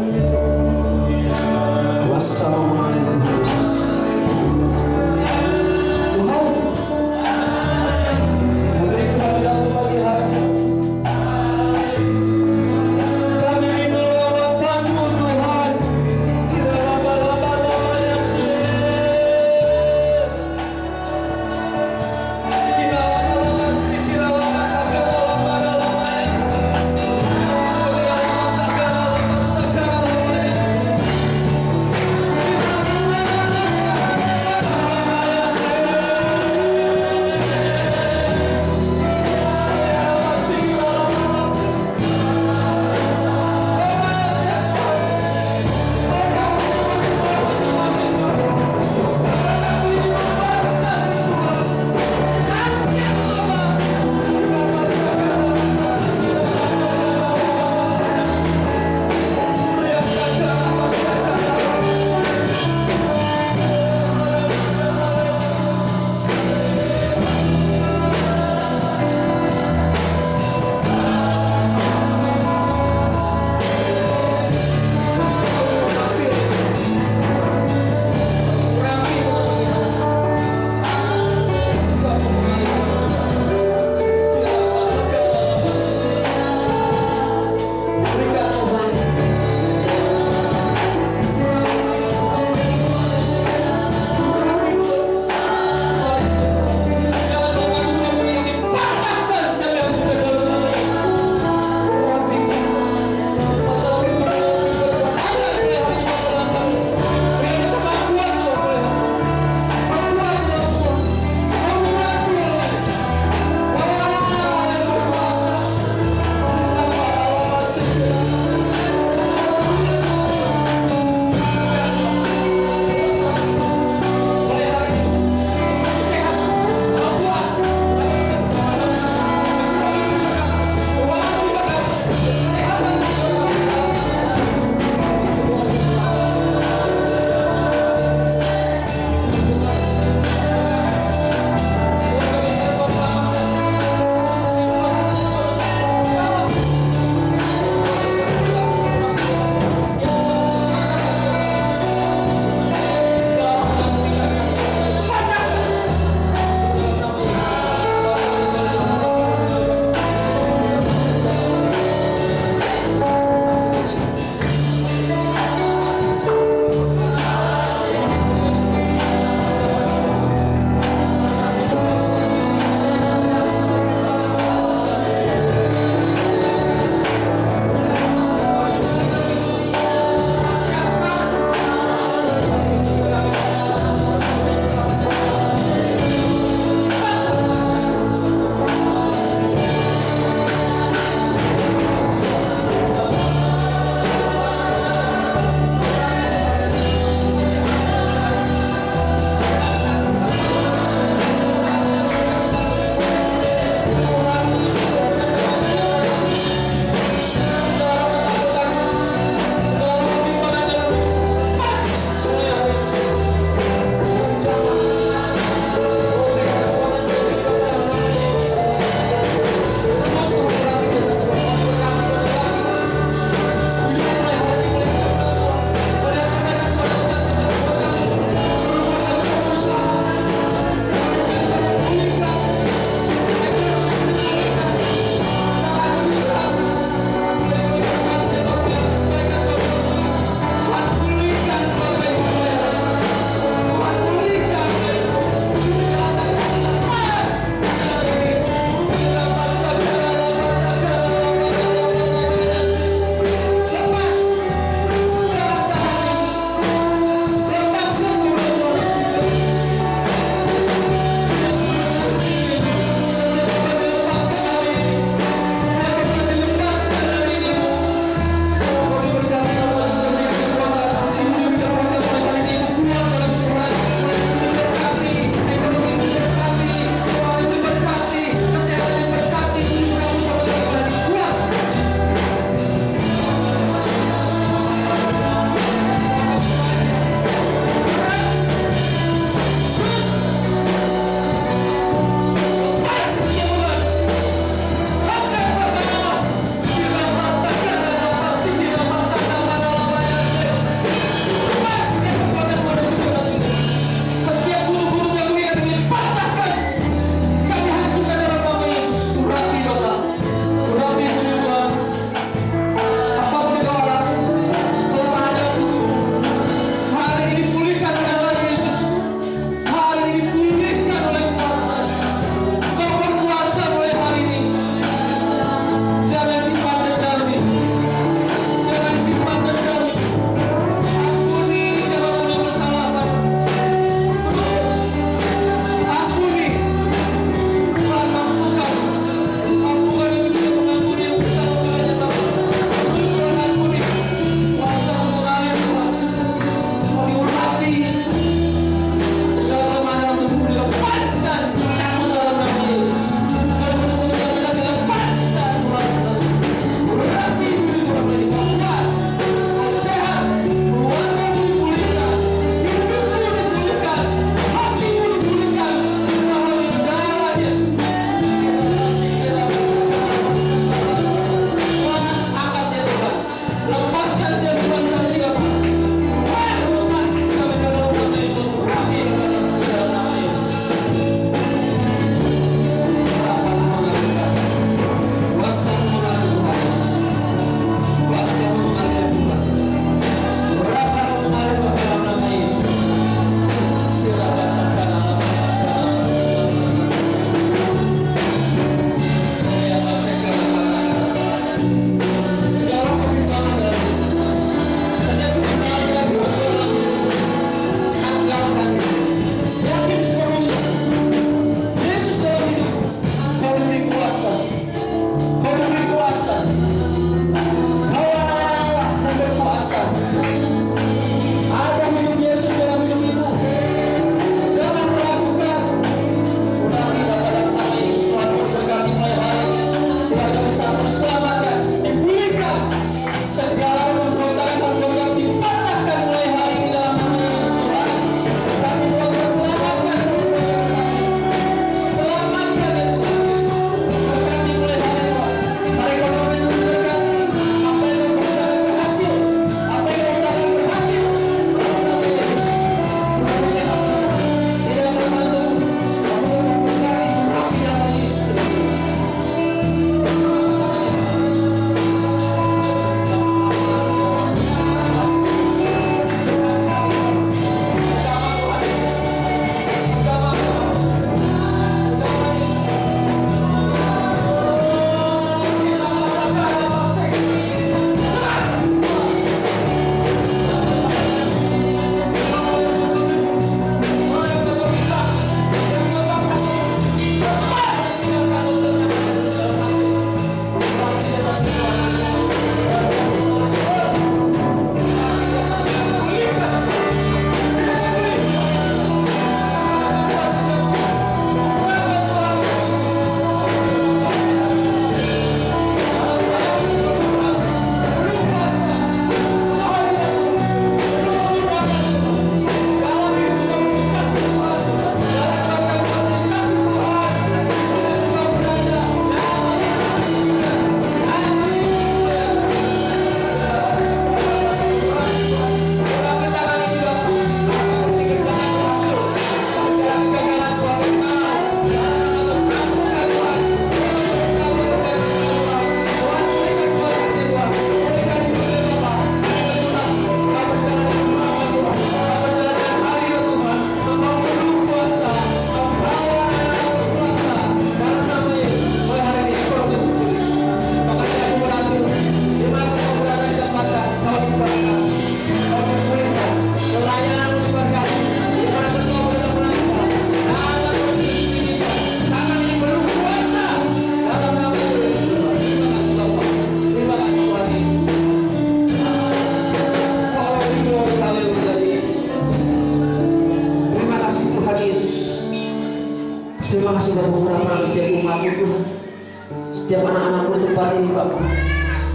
setiap anak-anakmu di tempat ini Bapak.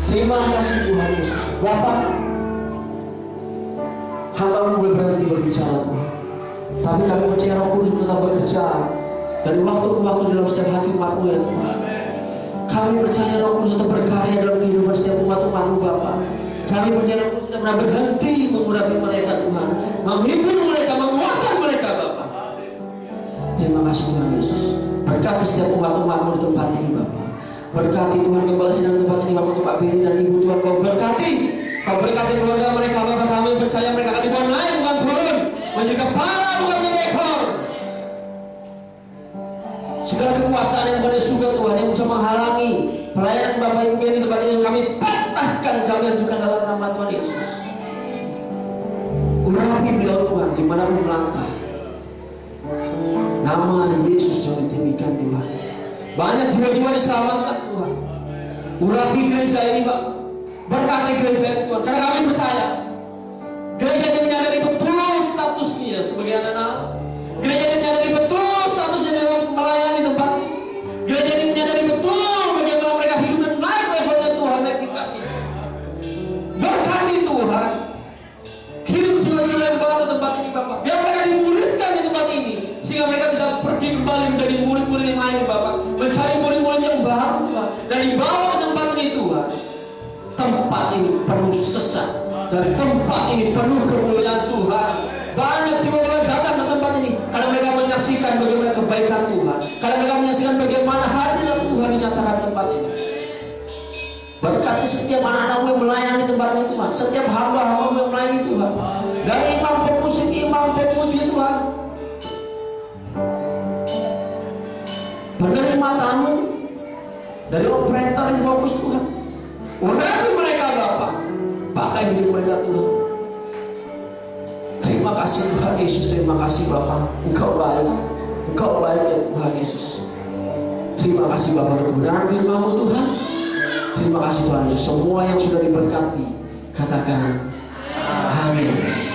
Terima kasih Tuhan Yesus. Bapak, hamba-Mu boleh berhenti berbicara Tuhan, tapi kami percaya Roh Kudus tetap bekerja dari waktu ke waktu dalam setiap hati umat-Mu ya Tuhan. Kami percaya Roh Kudus tetap berkarya dalam kehidupan setiap umat-umat-Mu Bapak. Kami percaya Roh Kudus tidak pernah berhenti mengurapi mereka Tuhan, menghibur mereka, menguatkan mereka Bapak. Terima kasih Tuhan Yesus. Berkati setiap umat-umat-Mu di tempat ini Bapak. Berkati Tuhan Gembala Sidang tempat ini Bapak, untuk Pak Beri dan Ibu Tuhan. Kau berkati, Kau berkati keluarga mereka Bapak. Kami percaya mereka akan dibawa naik bukan turun, menjadi kepala bukan menjadi ekor. Segala kekuasaan yang pada surga Tuhan yang bisa menghalangi pelayanan Bapak Ibu di tempat ini, kami patahkan, kami ajukan dalam nama Tuhan Yesus. Urapi beliau Tuhan dimanapun melangkah. Nama Yesus yang ditinggikan Tuhan. Banyak jiwa-jiwa diselamatkan Tuhan. Urapi gereja ini Pak. Berkati gereja ini Tuhan. Karena kami percaya gereja ini menyadari betul statusnya sebagai anak-anak. Gereja ini menyadari betul statusnya dalam melayani tempat ini. Gereja ini menyadari betul bagaimana mereka hidup dan naik levelnya Tuhan, naik tingkatnya. Berkati Tuhan. Kirim jiwa-jiwa yang baru ke tempat ini Bapak. Biar mereka dimuridkan di tempat ini, sehingga mereka bisa pergi kembali menjadi murid-murid yang lain Bapak. Mencari murid-murid yang baru Tuhan, dan dibawa ke tempat ini Tuhan. Tempat ini penuh sesat, dan tempat ini penuh kemuliaan Tuhan. Banyak jiwa-jiwa datang ke tempat ini karena mereka menyaksikan bagaimana kebaikan Tuhan, karena mereka menyaksikan bagaimana hadirat Tuhan dinyatakan tempat ini. Berkati setiap anak-anakmu yang melayani tempat ini Tuhan, setiap hamba-hambamu yang melayani Tuhan, dari imam pemusik, imam pemuji Tuhan, penerima tamu, dari operator yang fokus Tuhan. Urapi mereka Bapa, pakai hidup mereka Tuhan. Terima kasih Tuhan Yesus, terima kasih Bapa. Engkau baik ya Tuhan Yesus. Terima kasih Bapa untuk kebenaran firman-Mu Tuhan. Terima kasih Tuhan Yesus. Semua yang sudah diberkati, katakan amin.